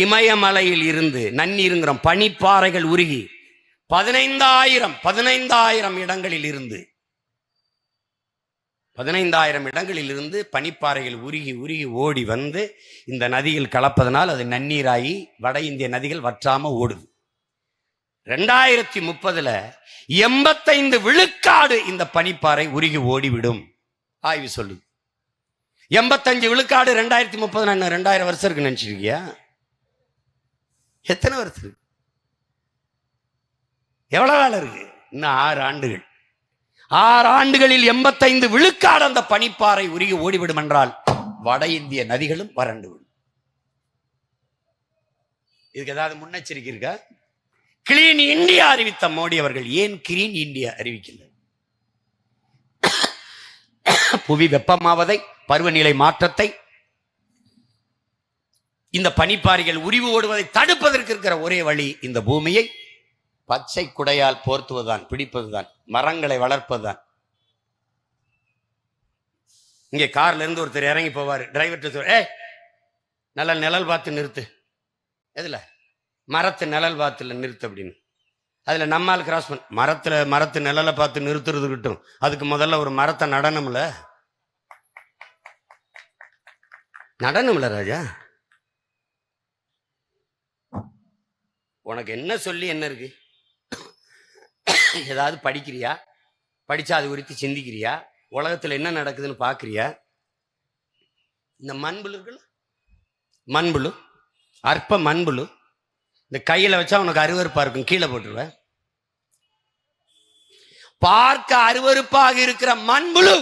இமயமலையில் இருந்து நன்னீருங்கிற பனிப்பாறைகள் உருகி 15,000 இடங்களில் இருந்து 15,000 இடங்களில் இருந்து பனிப்பாறைகள் உருகி உருகி ஓடி வந்து இந்த நதியில் கலப்பதனால் அது நன்னீராகி வட இந்திய நதிகள் வற்றாம ஓடுது. 2030 85 விழுக்காடு இந்த பனிப்பாறை உருகி ஓடிவிடும் ஆய்வு சொல்லுது. 85 விழுக்காடு 2030 2000 வருஷம் இருக்கு நினைச்சிருக்கியா? எத்தனை வருஷம் இருக்கு? எவ்வளவு வேலை இருக்கு? இன்னும் 6 ஆண்டுகள். 6 ஆண்டுகளில் 85 விழுக்காடு அந்த பனிப்பாறை உருகி ஓடிவிடும் என்றால் வட இந்திய நதிகளும் வறண்டு விடும். இதுக்கு ஏதாவது முன்னெச்சரிக்கை இருக்கா? கிளீன் இந்தியா அறிவித்த மோடி அவர்கள் ஏன் கிரீன் இந்தியா அறிவிக்கல? புவி வெப்பமாவதை, பருவநிலை மாற்றத்தை, இந்த பனிப்பாறைகள் உரிவு ஓடுவதை தடுப்பதற்கு இருக்கிற ஒரே வழி இந்த பூமியை பச்சை குடையால் போர்த்துவதுதான், பிடிப்பதுதான், மரங்களை வளர்ப்பதுதான். இங்கே கார்ல இருந்து ஒருத்தர் இறங்கி போவார், டிரைவர் நல்ல நிழல் பார்த்து நிறுத்து, எதுல? மரத்து நிழல் பார்த்துல நிறுத்து அப்படின்னு. அதுல நம்மால் கிராஸ் பண்ண மரத்து நிழலை பார்த்து நிறுத்துறது கிட்டும். அதுக்கு முதல்ல ஒரு மரத்தை நடனம்ல ராஜா. உனக்கு என்ன சொல்லி என்ன இருக்கு? ஏதாவது படிக்கிறியா? படிச்சா அது குறித்து சிந்திக்கிறியா? உலகத்துல என்ன நடக்குதுன்னு பாக்குறியா? இந்த மண்புழு இருக்குல்ல, மண்புழு, அற்ப மண்புழு, இந்த கையில வச்சா உனக்கு அருவருப்பா இருக்கும், கீழே போட்டுருவேன். பார்க்க அருவருப்பாக இருக்கிற மண்புழு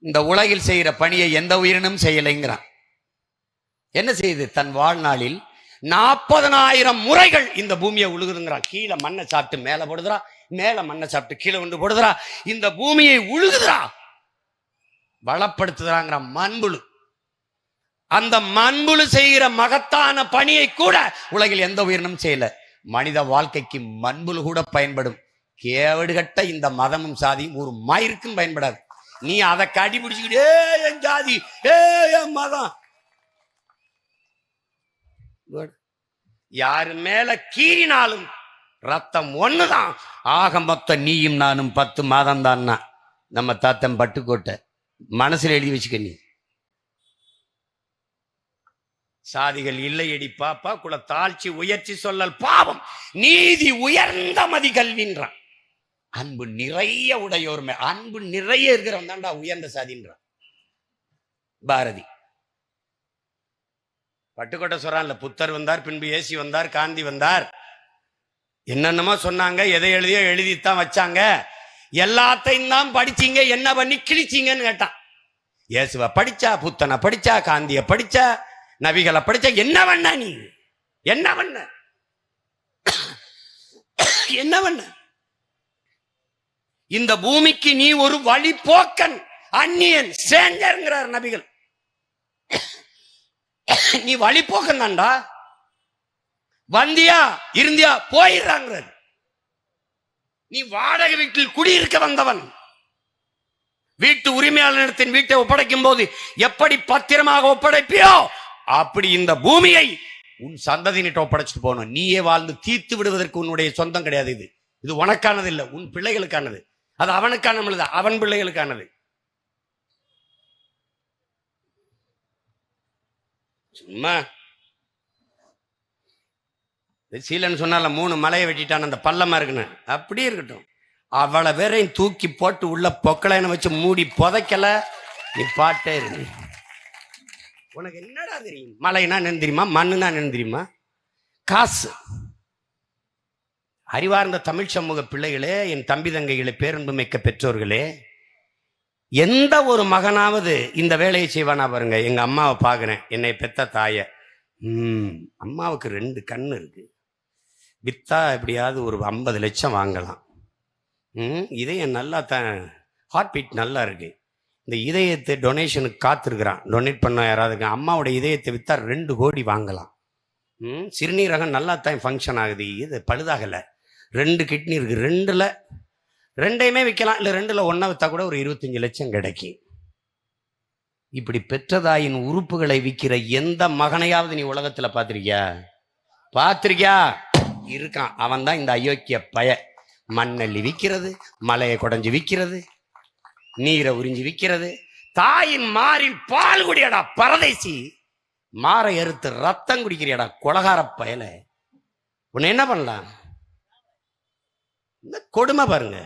இந்த உலகில் செய்கிற பணியை எந்த உயிரினும் செய்யலைங்கிறான். என்ன செய்யுது? தன் வாழ்நாளில் 40,000 முறைகள் இந்த பூமியை உழுகுதுங்கிறான். கீழே மண்ணை சாப்பிட்டு மேல போடுதுறான், மேல மண்ணை சாப்பிட்டு கீழே கொண்டு போடுதுரா, இந்த பூமியை உழுகுதுரா, வளப்படுத்துறாங்கிற மண்புழு. அந்த மண்புழு செய்கிற மகத்தான பணியை கூட உலகில் எந்த உயிரினும் செய்யல. மனித வாழ்க்கைக்கு மண்புழு கூட பயன்படும். கேவடுகட்ட இந்த மதமும் சாதியும் ஒரு மயிருக்கும் பயன்படாது. நீ அதை கடிபிடிச்சுக்கிட்டே என் ஜாதி என் மதம், யாரு மேல கீறினாலும் ரத்தம் ஒண்ணுதான். ஆக மொத்தம் நீயும் நானும் 10 மாதம் தான். நம்ம தாத்தன் பட்டுக்கோட்டை மனசுல எழுதி வச்சுக்க. நீ சாதிகள் இல்லையடி பாப்பா, குல தாழ்ச்சி உயர்ச்சி சொல்லல் பாவம், நீதி உயர்ந்த மதி கல்வின்றான். அன்பு நிறைய உடையோர்மை, அன்பு நிறைய இருக்கிறவன் தான்டா உயர்ந்த சாதின்றான் பாரதி. பட்டுக்கோட்டை சொல்றான்ல, புத்தர் வந்தார், பின்பு ஏசி வந்தார், காந்தி வந்தார், என்னென்னமோ சொன்னாங்க, எதை எழுதியோ எழுதித்தான் வச்சாங்க, எல்லாத்தையும் தான் படிச்சீங்க, என்ன பண்ணி கிழிச்சீங்கன்னு கேட்டான். இயேசுவை படிச்சா, புத்தனை படிச்சா, காந்திய படிச்சா, நபிகளை படிச்சா, என்ன பண்ண நீ, என்ன பண்ண, என்ன பண்ண? இந்த பூமிக்கு நீ ஒரு வழிபோக்கன், அந்நியன், சேஞ்சர்ங்கிறார் நபிகள். நீ வழிபோக்கன் தான்டா, வந்தியா இருந்தியா போயிடுறாங்க. நீ வாடகை வீட்டில் குடியிருக்க வந்தவன். வீட்டு உரிமையாளரிடத்தின் வீட்டை ஒப்படைக்கும் போது எப்படி பத்திரமாக ஒப்படைப்பியோ அப்படி இந்த பூமியை உன் சந்ததியினிட்ட ஒப்படைச்சிட்டு போகணும். நீயே வாழ்ந்து தீர்த்து விடுவதற்கு உன்னுடைய சொந்தம் கிடையாது. இது இது உனக்கானது இல்லை, உன் பிள்ளைகளுக்கானது. அது அவனுக்கானது, அவன் பிள்ளைகளுக்கானது. சும்மா சீலன்னு சொன்னால 3 மலையை வெட்டிட்டான், அந்த பள்ளமா இருக்குன்னு அப்படியே இருக்கட்டும். அவளை வேறையும் தூக்கி போட்டு உள்ள பொக்கலைன்னு வச்சு மூடி புதைக்கல, நீ பாட்டே இருக்கு. உனக்கு என்னடா தெரியும்? மலைனா என்ன தெரியுமா? மண்ணுனா என்ன தெரியுமா? காசு. அறிவார்ந்த தமிழ் சமூக பிள்ளைகளே, என் தம்பி தங்கைகளே, பேரன்பு மிக்க பெற்றோர்களே, எந்த ஒரு மகனாவது இந்த வேலையை செய்வானா பாருங்க. எங்க அம்மாவை பார்க்குறேன், என்னை பெத்த தாய. அம்மாவுக்கு 2 கண்ணு இருக்கு, வித்தா எப்படியாவது ஒரு 50 லட்சம் வாங்கலாம். இதயம் நல்லா ஹார்ட் பீட் நல்லா இருக்கு. இந்த இதயத்தை டொனேஷனுக்கு காத்திருக்கிறான், டொனேட் பண்ண யாராவது. அம்மாவோட இதயத்தை வித்தா 2 கோடி வாங்கலாம். சிறுநீரகம் நல்லா தான் ஃபங்க்ஷன் ஆகுது, இது பழுதாகலை. 2 கிட்னி இருக்கு, 2யுமே விற்கலாம், இல்லை 2ல் 1 வித்தா கூட ஒரு 25 லட்சம் கிடைக்கும். இப்படி பெற்றதாயின் உறுப்புகளை விற்கிற எந்த மகனையாவது நீ உலகத்துல பார்த்திருக்கியா? இருக்கான். அவன் தான் இந்த அயோக்கிய பய. மண்ணள்ளி விற்கிறது, மலையை குடைஞ்சு விற்கிறது, நீரை உறிஞ்சி விற்கிறது. தாயின் மாறில் பால் குடியடா பரதேசி, மாறை எறுத்து ரத்தம் குடிக்கிறியடா கொலகார பயல. உன்னை என்ன பண்ணலாம்? இந்த கொடுமை பாருங்க.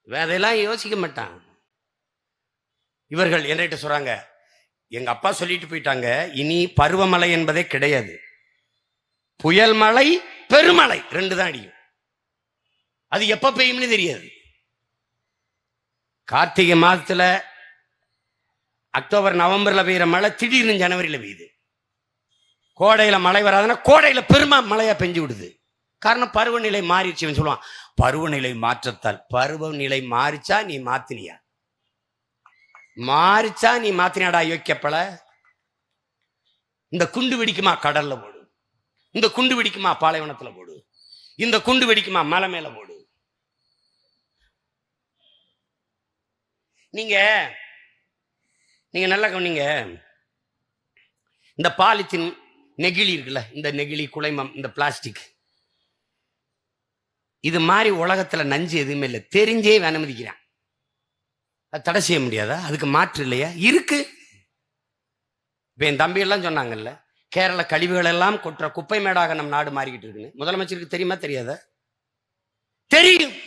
அதெல்லாம் யோசிக்க மாட்டான். இவர்கள் என்னிட்ட சொல்றாங்க, எங்க அப்பா சொல்லிட்டு போயிட்டாங்க, இனி பருவமழை என்பதே கிடையாது, புயல் மழை பெருமழை 2 தான் அடியும். அது எப்ப பெய்யும்னு தெரியாது. கார்த்திகை மாதத்துல அக்டோபர் நவம்பர்ல பெய்யுற மழை திடீர்னு ஜனவரியில பெய்யுது. கோடையில மழை வராதுன்னா கோடையில பெருமழையா பெஞ்சு விடுது. காரணம் பருவநிலை மாறிடுச்சு சொல்லுவான். பருவநிலை மாற்றத்தால், பருவநிலை மாறிச்சா நீ மாத்தினியா? மாறிச்சா நீ மாத்தினியாடா யோக்கியப்பல. இந்த குண்டு வெடிக்குமா கடல்ல போடு, இந்த குண்டு வெடிக்குமா பாலைவனத்துல போடு, இந்த குண்டு வெடிக்குமா மலை மேல போடு. நீங்க நல்லா கவனிங்க. இந்த பாலித்தீன் நெகிழி இருக்குல்ல, இந்த நெகிழி, குலைமம், இந்த பிளாஸ்டிக், இது மாதிரி உலகத்துல நஞ்சு எதுவுமே இல்லை, தெரிஞ்சே அனுமதிக்கிறான். அது தடை செய்ய முடியாதா? அதுக்கு மாற்று இல்லையா? இருக்கு. இப்ப என் தம்பி எல்லாம் சொன்னாங்கல்ல, கேரள கழிவுகள் எல்லாம் கொற்ற குப்பை மேடாக நம் நாடு மாறிக்கிட்டு இருக்குன்னு. முதலமைச்சருக்கு தெரியுமா தெரியாதா? தெரியும்.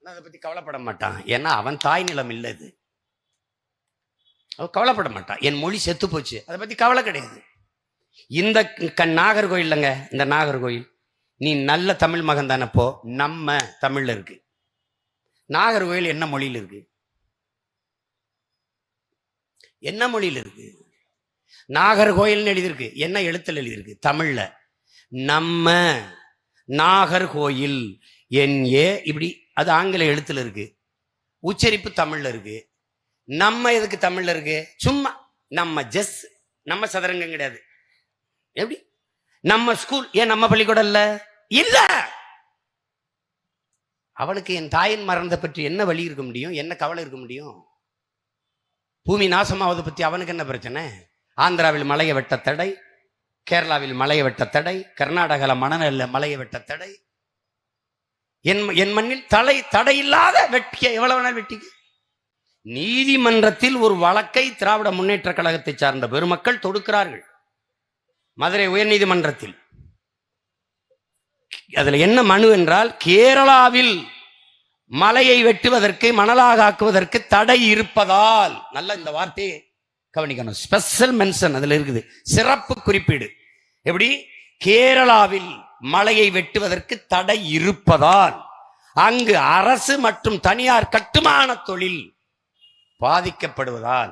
அதை பத்தி கவலைப்பட மாட்டான். ஏன்னா அவன் தாய் நிலம் இல்லை, இது அவன் கவலைப்பட மாட்டான். என் மொழி செத்து போச்சு, அதை பத்தி கவலை கிடையாது. இந்த நாகர்கோயில்ங்க, இந்த நாகர்கோயில், நீ நல்ல தமிழ் மகன் தானப்போ, நம்ம தமிழ்ல இருக்கு. நாகர்கோயில் என்ன மொழியில் இருக்கு? என்ன மொழியில் இருக்கு? நாகர்கோயில்னு எழுதியிருக்கு. என்ன எழுத்துல எழுதியிருக்கு? தமிழ்ல. நம்ம நாகர்கோயில் NA இப்படி அது ஆங்கில எழுத்துல இருக்கு, உச்சரிப்பு தமிழ்ல இருக்கு. நம்ம எதுக்கு தமிழ்ல இருக்கு? சும்மா நம்ம ஜஸ், நம்ம சதுரங்கம் கிடையாது. எப்படி நம்ம ஸ்கூல்? ஏன் நம்ம பள்ளிக்கூடம் இல்ல? இல்ல. அவனுக்கு என் தாயின் மரணத்தை பற்றி என்ன வழி இருக்க முடியும்? என்ன கவலை இருக்க முடியும்? பூமி நாசமாவதை பத்தி அவனுக்கு என்ன பிரச்சனை? ஆந்திராவில் மலையை வெட்ட தடை, கேரளாவில் மலையை வெட்ட தடை, கர்நாடகாவில் மணநெல்ல மலையை வெட்ட தடை. என் மண்ணில் தடை இல்லாத வெட்டிக்க எவ்வளவு வேணாலும் வெட்டிக்க. நீதிமன்றத்தில் ஒரு வழக்கை திராவிட முன்னேற்ற கழகத்தை சார்ந்த பெருமக்கள் தொடுக்கிறார்கள், மதுரை உயர்நீதிமன்றத்தில். அதுல என்ன மனு என்றால், கேரளாவில் மலையை வெட்டுவதற்கு, மணலாக ஆக்குவதற்கு தடை இருப்பதால், நல்ல இந்த வார்த்தையை கவனிக்கணும், ஸ்பெஷல் மென்ஷன் அதுல இருக்குது, சிறப்பு குறிப்பீடு. எப்படி? கேரளாவில் மலையை வெட்டுவதற்கு தடை இருப்பதால் அங்கு அரசு மற்றும் தனியார் கட்டுமான தொழில் பாதிக்கப்படுவதால்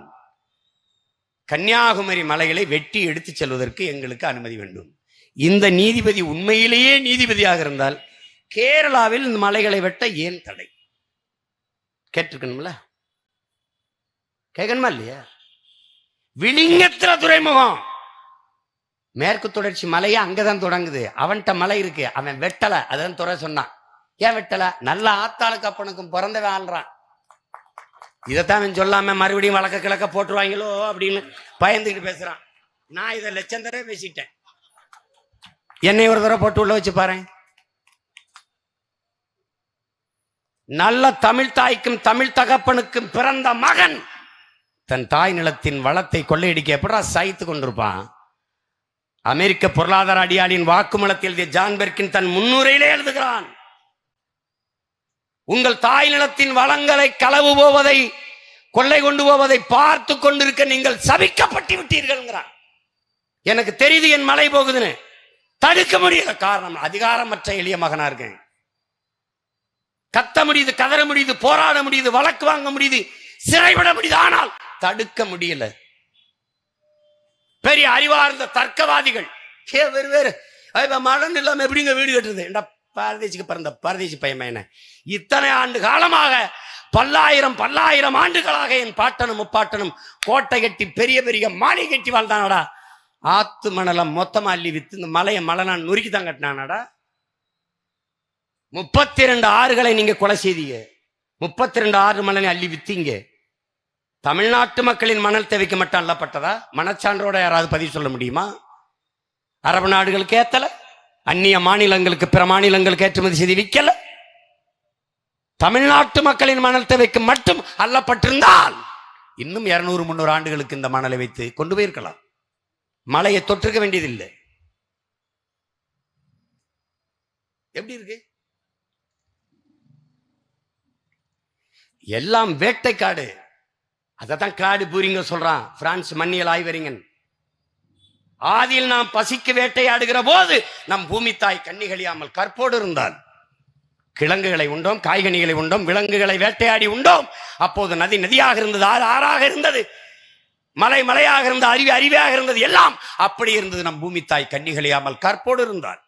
கன்னியாகுமரி மலைகளை வெட்டி எடுத்து செல்வதற்கு எங்களுக்கு அனுமதி வேண்டும். இந்த நீதிபதி உண்மையிலேயே நீதிபதியாக இருந்தால் கேரளாவில் இந்த மலைகளை வெட்ட ஏன் தடை கேட்டிருக்கணும்ல? கேட்கணுமா இல்லையா? விளிங்கத்தில துறைமுகம், மேற்கு தொடர்ச்சி மலையை அங்கதான் தொடங்குது. அவன்கிட்ட மலை இருக்கு, அவன் வெட்டல, அதான் துறை சொன்னான். ஏன் வெட்டல? நல்ல ஆத்தாளுக்கு அப்பனுக்கும் பிறந்தவன் ஆள்றான். இதைத்தான் அவன் சொல்லாம மறுபடியும் வழக்க கிழக்க போட்டுருவாங்களோ அப்படின்னு பயந்துக்கிட்டு பேசுறான். நான் இதை லட்சம் தடவை பேசிட்டேன். என்னை ஒரு தடவை போட்டு உள்ள வச்சு பாரு. நல்ல தமிழ் தாய்க்கும் தமிழ் தகப்பனுக்கும் பிறந்த மகன் தன் தாய் நிலத்தின் வளத்தை கொள்ளையடிக்க எப்படா சாய்த்து கொண்டிருப்பான்? அமெரிக்க பொருளாதார அடியாளின் வாக்குமூலத்தில் எழுதிய ஜான் பெர்கின் தன் முன்னுரையிலே எழுதுகிறான், உங்கள் தாய் நிலத்தின் வளங்களை களவு போவதை, கொள்ளை கொண்டு போவதை பார்த்து கொண்டிருக்க நீங்கள் சபிக்கப்பட்டு விட்டீர்கள். எனக்கு தெரியுது என் மலை போகுதுன்னு, தடுக்க முடியல. காரணம், அதிகாரமற்ற எளிய மகனா இருக்கேன். கத்த முடியுது, கதற முடியுது, போராட முடியுது, வழக்கு வாங்க முடியுது, சிறைவிட முடியுது, ஆனால் தடுக்க முடியல. பெரிய அறிவார்ந்த தர்க்கவாதிகள் வேறு மழை இல்லாம எப்படிங்க வீடு கட்டுறது? பாரதேசிக்கு பிறந்த பாரதேசி பையன் இத்தனை ஆண்டு காலமாக பல்லாயிரம் ஆண்டுகளாக என் பாட்டனும் முப்பாட்டனும் கோட்டை கட்டி பெரிய பெரிய மாலை கட்டி வாழ்ந்தானடா. ஆத்து மணலம் மொத்தமா அள்ளி வித்து இந்த மலையை மலைநான் நொறுக்கி தான் கட்டினானடா. 32 ஆறுகளை நீங்க கொலை செய்தீங்க, 32 ஆறு மணலை அள்ளி வித்தீங்க. தமிழ்நாட்டு மக்களின் மணல் தேவைக்கு மட்டும் அள்ளப்பட்டதா? மனச்சான்றோட யாராவது பதிவு சொல்ல முடியுமா? அரபு நாடுகளுக்கு ஏத்தல, அந்நிய மாநிலங்களுக்கு பிற மாநிலங்களுக்கு ஏற்றுமதி செய்து விற்கல. தமிழ்நாட்டு மக்களின் மணல் தேவைக்கு மட்டும் அள்ளப்பட்டிருந்தால் இன்னும் 200-300 ஆண்டுகளுக்கு இந்த மணலை வைத்து கொண்டு போயிருக்கலாம். மலையை தொற்றுக்க வேண்டியதில்லை. எப்படி இருக்கு? எல்லாம் வேட்டைக்காடு. அதத்தான் கிளாடு பூரிங்க சொல்றான், பிரான்ஸ் மண்ணியல் ஆய்வறிஞன். ஆதியில் நாம் பசிக்கு வேட்டையாடுகிற போது நம் பூமி தாய் கன்னிகளியாமல் கற்போடு இருந்தால் கிழங்குகளை உண்டோம், காய்கனிகளை உண்டோம், விலங்குகளை வேட்டையாடி உண்டோம். அப்போது நதி நதியாக இருந்தது, ஆறு ஆறாக இருந்தது, மலை மலையாக இருந்தது, அருவி அருவியாக இருந்தது, எல்லாம் அப்படி இருந்தது. நம் பூமி தாய் கன்னிகளியாமல் கற்போடு இருந்தால்.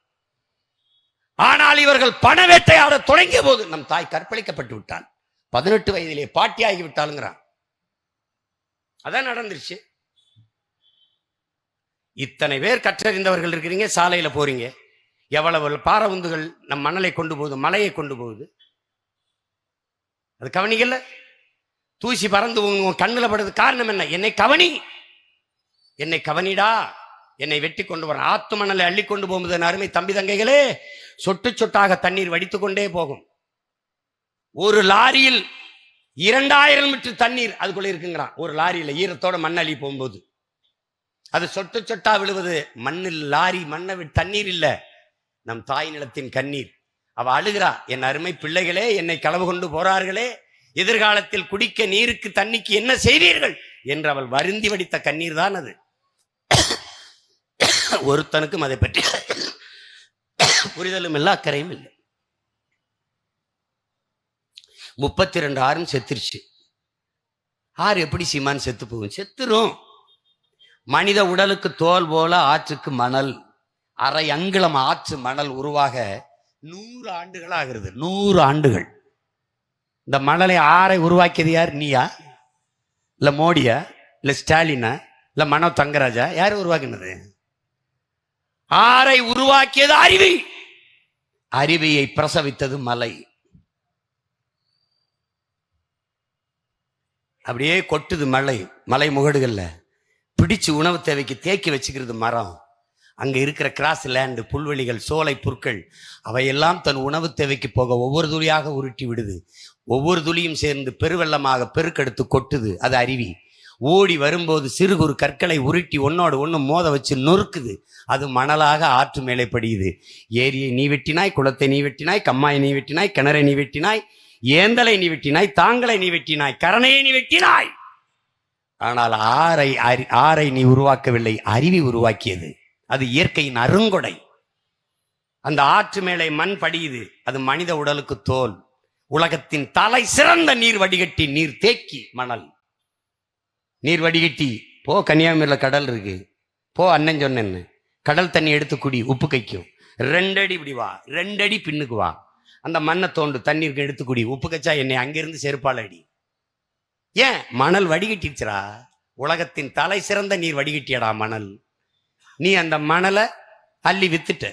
ஆனால் இவர்கள் பண வேட்டையாட தொடங்கிய போது நம் தாய் கற்பழிக்கப்பட்டு விட்டான். 18 வயதிலே பாட்டியாகி விட்டாளுங்கிறான். அதான் நடந்துருச்சு. இத்தனை பேர் கற்றறிந்தவர்கள் இருக்கிறீங்க, சாலையில போறீங்க, எவ்வளவு பாரவுந்துகள் நம் மணலை கொண்டு போகுது, மலையை கொண்டு போகுது, அது கவனிக்கல. தூசி பறந்து உங்க கண்ணுல படுறது காரணம் என்ன? என்னை கவனி, என்னை கவனிடா, என்னை வெட்டி கொண்டு வர. ஆத்து மணலை அள்ளி கொண்டு போகும்போது அருமை தம்பி தங்கைகளே, சொட்டு சொட்டாக தண்ணீர் வடித்து கொண்டே போகும். ஒரு லாரியில் 2000 லிட்டர் தண்ணீர் அதுக்குள்ள இருக்குங்கிறான். ஒரு லாரியில ஈரத்தோட மண் அள்ளி போகும்போது அது சொட்டு சொட்டா விழுவது மண்ணில். லாரி மண்ணை தண்ணீர் இல்ல, நம் தாய் நிலத்தின் கண்ணீர். அவ அழுகிறா, என் அருமை பிள்ளைகளே, என்னை களவு கொண்டு போறார்களே, எதிர்காலத்தில் குடிக்க நீருக்கு தண்ணிக்கு என்ன செய்வீர்கள் என்று அவள் வருந்தி வடித்த கண்ணீர் தான் அது. ஒருத்தனுக்கும் அதை பற்றி புரிதலும் இல்லை, அக்கறையும் இல்லை. 32 ஆறும் செத்துருச்சு. ஆறு எப்படி சீமான் செத்து போகும்? செத்துரும். மனித உடலுக்கு தோல் போல ஆற்றுக்கு மணல். அரை அங்குலம் ஆற்று மணல் உருவாக 100 ஆண்டுகள் ஆகிறது. 100 ஆண்டுகள். இந்த மணலை ஆறை உருவாக்கியது யார்? நீயா, இல்ல மோடியா, இல்ல ஸ்டாலினா, இல்ல மனோ தங்கராஜா? யாரு உருவாக்கினது? ஆறை உருவாக்கியது அருவி. அருவியை பிரசவித்தது மலை. அப்படியே கொட்டுது மலை. மலை முகடுகள்ல பிடிச்சு உணவு தேவைக்கு தேக்கி வச்சுக்கிறது மரம். அங்க இருக்கிற கிராஸ் லேண்டு, புல்வெளிகள், சோலை புற்கள் அவையெல்லாம் தன் உணவு தேவைக்கு போக ஒவ்வொரு துளியாக உருட்டி விடுது. ஒவ்வொரு துளியும் சேர்ந்து பெருவெள்ளமாக பெருக்கெடுத்து கொட்டுது. அது அருவி. ஓடி வரும்போது சிறு குறு கற்களை உருட்டி ஒன்னோடு ஒன்று மோத வச்சு நொறுக்குது. அது மணலாக ஆற்று மேலே படியுது. ஏரியை நீ வெட்டினாய், குளத்தை நீ வெட்டினாய், கம்மாயை நீ வெட்டினாய், கிணறை நீ வெட்டினாய், ஏந்தலை நீ வெட்டினாய், தாங்களை நீ வெட்டினாய், கரணையை நீ வெட்டினாய். ஆனால் ஆறை நீ உருவாக்கவில்லை, அருவி உருவாக்கியது. அது இயற்கையின் அருங்கொடை. அந்த ஆற்று மேலே மண் படியுது. அது மனித உடலுக்கு தோல். உலகத்தின் தலை சிறந்த நீர் வடிகட்டி, நீர் தேக்கி மணல். நீர் வடிகட்டி போ, கன்னியாகுமரியில கடல் இருக்கு, போ, அண்ணன் சொன்னேன்னு கடல் தண்ணி எடுத்து குடி, உப்பு கைக்கும். 2 அடி இப்படி வா, 2 அடி பின்னுக்கு வா, அந்த மண்ணை தோண்டு, தண்ணீருக்கு எடுத்து குடி, உப்பு கச்சா என்னை அங்கிருந்து செருப்பால் அடி. ஏன்? மணல் வடிகட்டிச்சுரா. உலகத்தின் தலை சிறந்த நீர் வடிகட்டியடா மணல். நீ அந்த மணலை அள்ளி வித்துட்ட.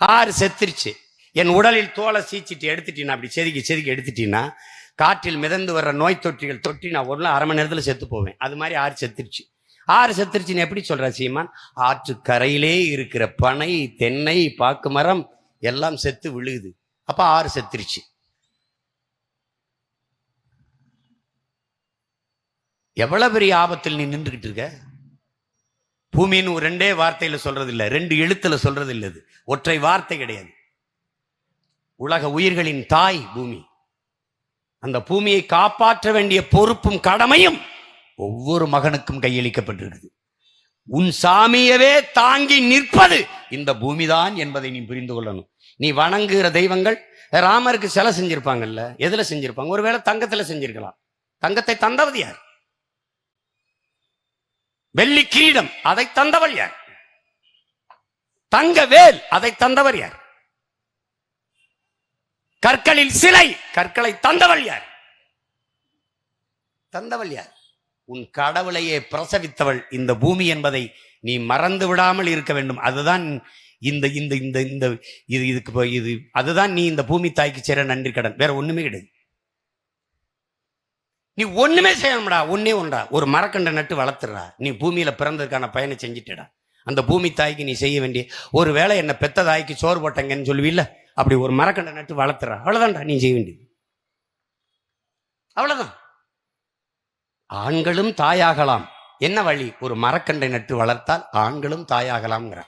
ஆறு செத்துருச்சு. என் உடலில் தோலை சீச்சிட்டு எடுத்துட்டீன்னா, அப்படி செதுக்கி எடுத்துட்டீங்கன்னா, காற்றில் மிதந்து வர்ற நோய் தொற்றிகள் தொட்டி நான் ஒரு நாள் 1/2 மணி நேரத்தில் செத்து போவேன். அது மாதிரி ஆறு செத்துருச்சு. ஆறு செத்துருச்சுன்னு எப்படி சொல்ற சீமான்? ஆற்று கரையிலே இருக்கிற பனை, தென்னை, பாக்கு மரம் எல்லாம் செத்து விழுகுது. அப்ப ஆறு செத்துருச்சு. எவ்வளவு பெரிய ஆபத்தில் நீ நின்றுகிட்டு இருக்க. பூமின்னு 2 வார்த்தையில சொல்றது இல்லை, 2 எழுத்துல சொல்றது இல்லை. அது ஒற்றை வார்த்தை கிடையாது. உலக உயிர்களின் தாய் பூமி. அந்த பூமியை காப்பாற்ற வேண்டிய பொறுப்பும் கடமையும் ஒவ்வொரு மகனுக்கும் கையளிக்கப்பட்டிருக்குது. உன் சாமியவே தாங்கி நிற்பது இந்த பூமிதான் என்பதை நீ புரிந்து கொள்ளணும். நீ வணங்குகிற தெய்வங்கள், ராமருக்கு சிலை செஞ்சிருப்பாங்கல்ல, எதுல செஞ்சிருப்பாங்க? ஒருவேளை தங்கத்துல செஞ்சிருக்கலாம். தங்கத்தை தந்தவது யார்? வெள்ளி கிரீடம், அதை தந்தவள் யார்? தங்க வேல், அதை தந்தவர் யார்? கற்களில் சிலை, கற்களை தந்தவள் யார்? தந்தவள் யார்? உன் கடவுளையே பிரசவித்தவள் இந்த பூமி என்பதை நீ மறந்து விடாமல் இருக்க வேண்டும். அதுதான் இந்த இந்த இந்த இந்த இது இதுக்கு இது அதுதான் நீ இந்த பூமி தாய்க்கு சேர நன்றி கடன். வேற ஒண்ணுமே கிடையாது. நீ ஒண்ணுமே செய்யணும்டா. ஒன்றா ஒரு மரக்கண்டை நட்டு வளர்த்துறா. நீ பூமியில பிறந்ததுக்கான பயனை செஞ்சுட்டடா. அந்த பூமி தாய்க்கு நீ செய்ய வேண்டிய, ஒரு வேளை என்ன பெத்த தாய்க்கு சோறு போட்டங்கன்னு சொல்லுவீல்ல, அப்படி ஒரு மரக்கண்டை நட்டு வளர்த்துறா. அவ்வளவுதான்டா நீ செய்ய வேண்டியது. அவ்வளவுதான். ஆண்களும் தாயாகலாம். என்ன வழி? ஒரு மரக்கண்டை நட்டு வளர்த்தால் ஆண்களும் தாயாகலாம்ங்கிற.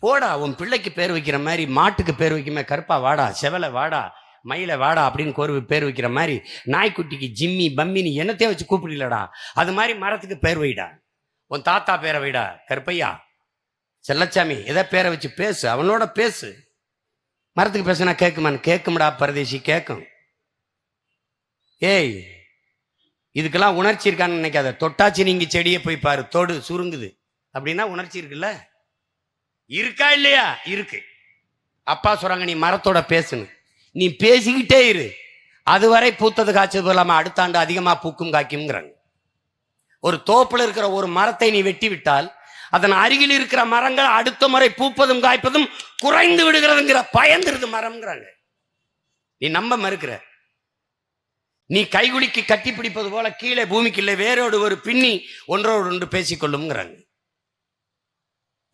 போடா, உன் பிள்ளைக்கு பேர் வைக்கிற மாதிரி, மாட்டுக்கு பேர் வைக்கிற, கருப்பா வாடா, செவலை வாடா, மயில வாடா அப்படின்னு பேர் வைக்கிற மாதிரி, நாய்க்குட்டிக்கு ஜிம்மி பம்மினி என்னத்தையும் வச்சு கூப்பிடலடா. அது மாதிரி மரத்துக்கு பேர் வைடா. உன் தாத்தா பேரை வைடா, கருப்பையா, செல்லச்சாமி, எதை பேரை வச்சு பேசு, அவனோட பேசு. மரத்துக்கு பேசுனா கேட்குமான்னு? கேட்கும்டா பரதேசி, கேட்கும். ஏய், இதுக்கெல்லாம் உணர்ச்சி இருக்கான்னு நினைக்காத. தொட்டாச்சு நீங்க செடியை போய் பாரு, தொடு, சுருங்குது அப்படின்னா உணர்ச்சி இருக்குல்ல? இருக்கா இல்லையா? இருக்கு. அப்பா சொல்றாங்க நீ மரத்தோட பேசணும். நீ பேசிக்கிட்டே இரு, அதுவரை பூத்தது காய்ச்சது போலாமா அடுத்த ஆண்டு அதிகமா பூக்கும் காய்க்கும்ங்கிறாங்க. ஒரு தோப்புல இருக்கிற ஒரு மரத்தை நீ வெட்டி விட்டால் அதன் அருகில் இருக்கிற மரங்கள் அடுத்த முறை பூப்பதும் காய்ப்பதும் குறைந்து விடுகிறதுங்கிற பயந்துருது மரம்ங்கிறாங்க. நீ நம்ப மறுக்கிற. நீ கைகுலிக்கு கட்டி பிடிப்பது போல கீழே பூமிக்கு இல்லை, வேரோடு ஒரு பின்னி ஒன்றோடு ஒன்று பேசிக்கொள்ளும்ங்கிறாங்க.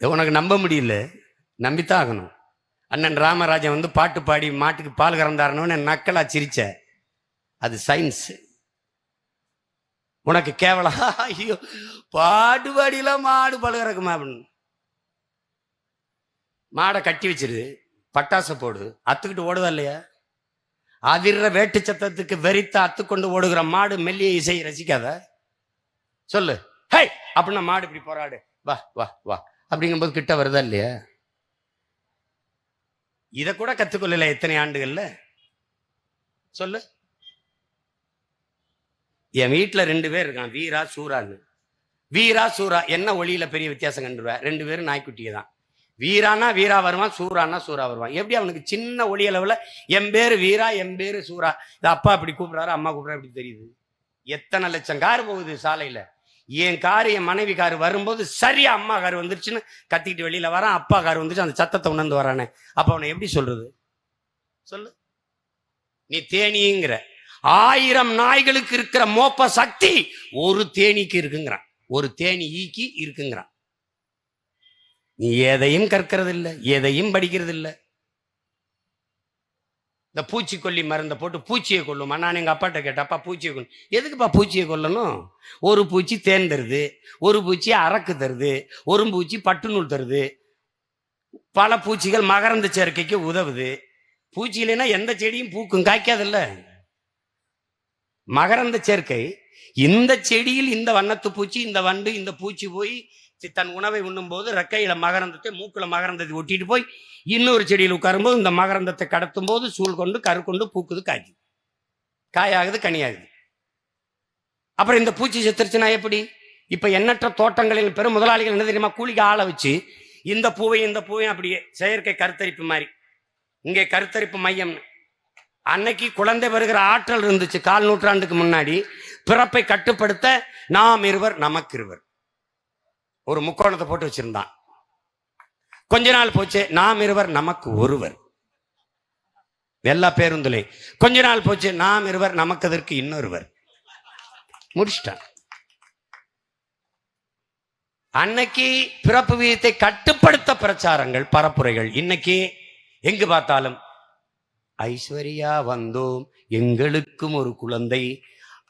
உனக்கு நம்ப முடியல, நம்பித்தான் ஆகணும். அண்ணன் ராமராஜன் வந்து பாட்டு பாடி மாட்டுக்கு பால் கறந்தாருன்னு நக்கலா சிரிச்ச, அது சயின்ஸ். உனக்கு கேவலம். ஐயோ, பாட்டு பாடியெல்லாம் மாடு பால் கறக்குமா அப்படின்னு. மாடை கட்டி வச்சிரு, பட்டாசை போடு, அத்துக்கிட்டு ஓடுதா இல்லையா? அதிர்ற வேட்டு சத்தத்துக்கு வெறித்த அத்துக்கொண்டு ஓடுகிற மாடு மெல்லிய இசையை ரசிக்காத? சொல்லு. ஹே அப்படின்னா மாடு இப்படி போராடு, வா வா வா அப்படிங்கும்போது கிட்ட வருதா இல்லையா? இத கூட கத்துக்கொள்ளல எத்தனை ஆண்டுகள்ல? சொல்லு. என் வீட்டுல 2 பேர் இருக்கான், வீரா சூரான்னு. வீரா சூரா என்ன ஒளியில பெரிய வித்தியாசம் கண்டுருவா? 2 பேரும் நாய்க்குட்டியே தான். வீரானா வீரா வருவான், சூரானா சூரா வருவான். எப்படி அவனுக்கு சின்ன ஒளி அளவுல என் பேரு வீரா, என் பேரு சூரா, இது அப்பா அப்படி கூப்பிடுறாரு, அம்மா கூப்பிடுறா, எப்படி தெரியுது? எத்தனை லட்சம் கார் போகுது சாலையில. என் காரு என் மனைவி காரு வரும்போது சரியா அம்மா காரு வந்துருச்சுன்னு கத்திக்கிட்டு வெளியில வரான், அப்பா காரு வந்துச்சு, அந்த சத்தத்தை உணர்ந்து வரானே, அப்ப அவனை எப்படி சொல்றது? சொல்லு. நீ தேனிங்கிற 1000 நாய்களுக்கு இருக்கிற மோப்ப சக்தி ஒரு தேனிக்கு இருக்குங்கிறான், ஒரு தேனி ஈக்கி இருக்குங்கிறான். நீ எதையும் கற்கிறது இல்லை, எதையும் படிக்கிறது இல்லை. இந்த பூச்சிக்கொல்லி மருந்தை போட்டு பூச்சியை கொல்லுமா? நான் எங்க அப்பாட்ட கேட்டேன், அப்பா பூச்சியை கொல்லும். எதுக்குப்பா பூச்சியை கொல்லணும்? ஒரு பூச்சி தேன் தருது, ஒரு பூச்சி அரக்கு தருது, ஒரு பூச்சி பட்டு நூல் தருது, பல பூச்சிகள் மகரந்த சேர்க்கைக்கு உதவுது. பூச்சி இல்லைன்னா எந்த செடியும் பூக்கும் காய்க்காதில்ல. மகரந்த சேர்க்கை, இந்த செடியில் இந்த வண்ணத்து பூச்சி, இந்த வண்டு, இந்த பூச்சி போய் தன் உணவை உண்ணும் போது ரெக்கையில மகரந்தத்தை, மூக்குல மகரந்தத்தை ஒட்டிட்டு போய் இன்னொரு செடியில் உட்காரும்போது இந்த மகரந்தத்தை கடத்தும் போது சூழ் கொண்டு கரு கொண்டு பூக்குது, காய்க்குது, காயாகுது, கனியாகுது. அப்புறம் இந்த பூச்சி செத்துருச்சுன்னா எப்படி? இப்ப எண்ணற்ற தோட்டங்களில் பெரும் முதலாளிகள் என்ன தெரியுமா, கூலிக்கு ஆளை வச்சு இந்த பூவையும் இந்த பூவையும் அப்படியே செயற்கை கருத்தரிப்பு மாதிரி, இங்கே கருத்தரிப்பு மையம். அன்னைக்கு குழந்தை வருகிற ஆற்றல் இருந்துச்சு 4 நூற்றாண்டுக்கு முன்னாடி. பிறப்பை கட்டுப்படுத்த நாம் இருவர் நமக்கு இருவர் ஒரு முக்கோணத்தை போட்டு வச்சிருந்தான். கொஞ்ச நாள் போச்சு, நாம் இருவர் நமக்கு ஒருவர், எல்லா பேருந்துலை. கொஞ்ச நாள் போச்சு, நாம் இருவர் நமக்கு அதற்கு இன்னொருவர், முடிச்சிட்டான். அன்னைக்கு பிறப்பு விகிதத்தை கட்டுப்படுத்த பிரச்சாரங்கள், பரப்புரைகள். இன்னைக்கு எங்கு பார்த்தாலும் ஐஸ்வர்யா வந்தோம், எங்களுக்கும் ஒரு குழந்தை,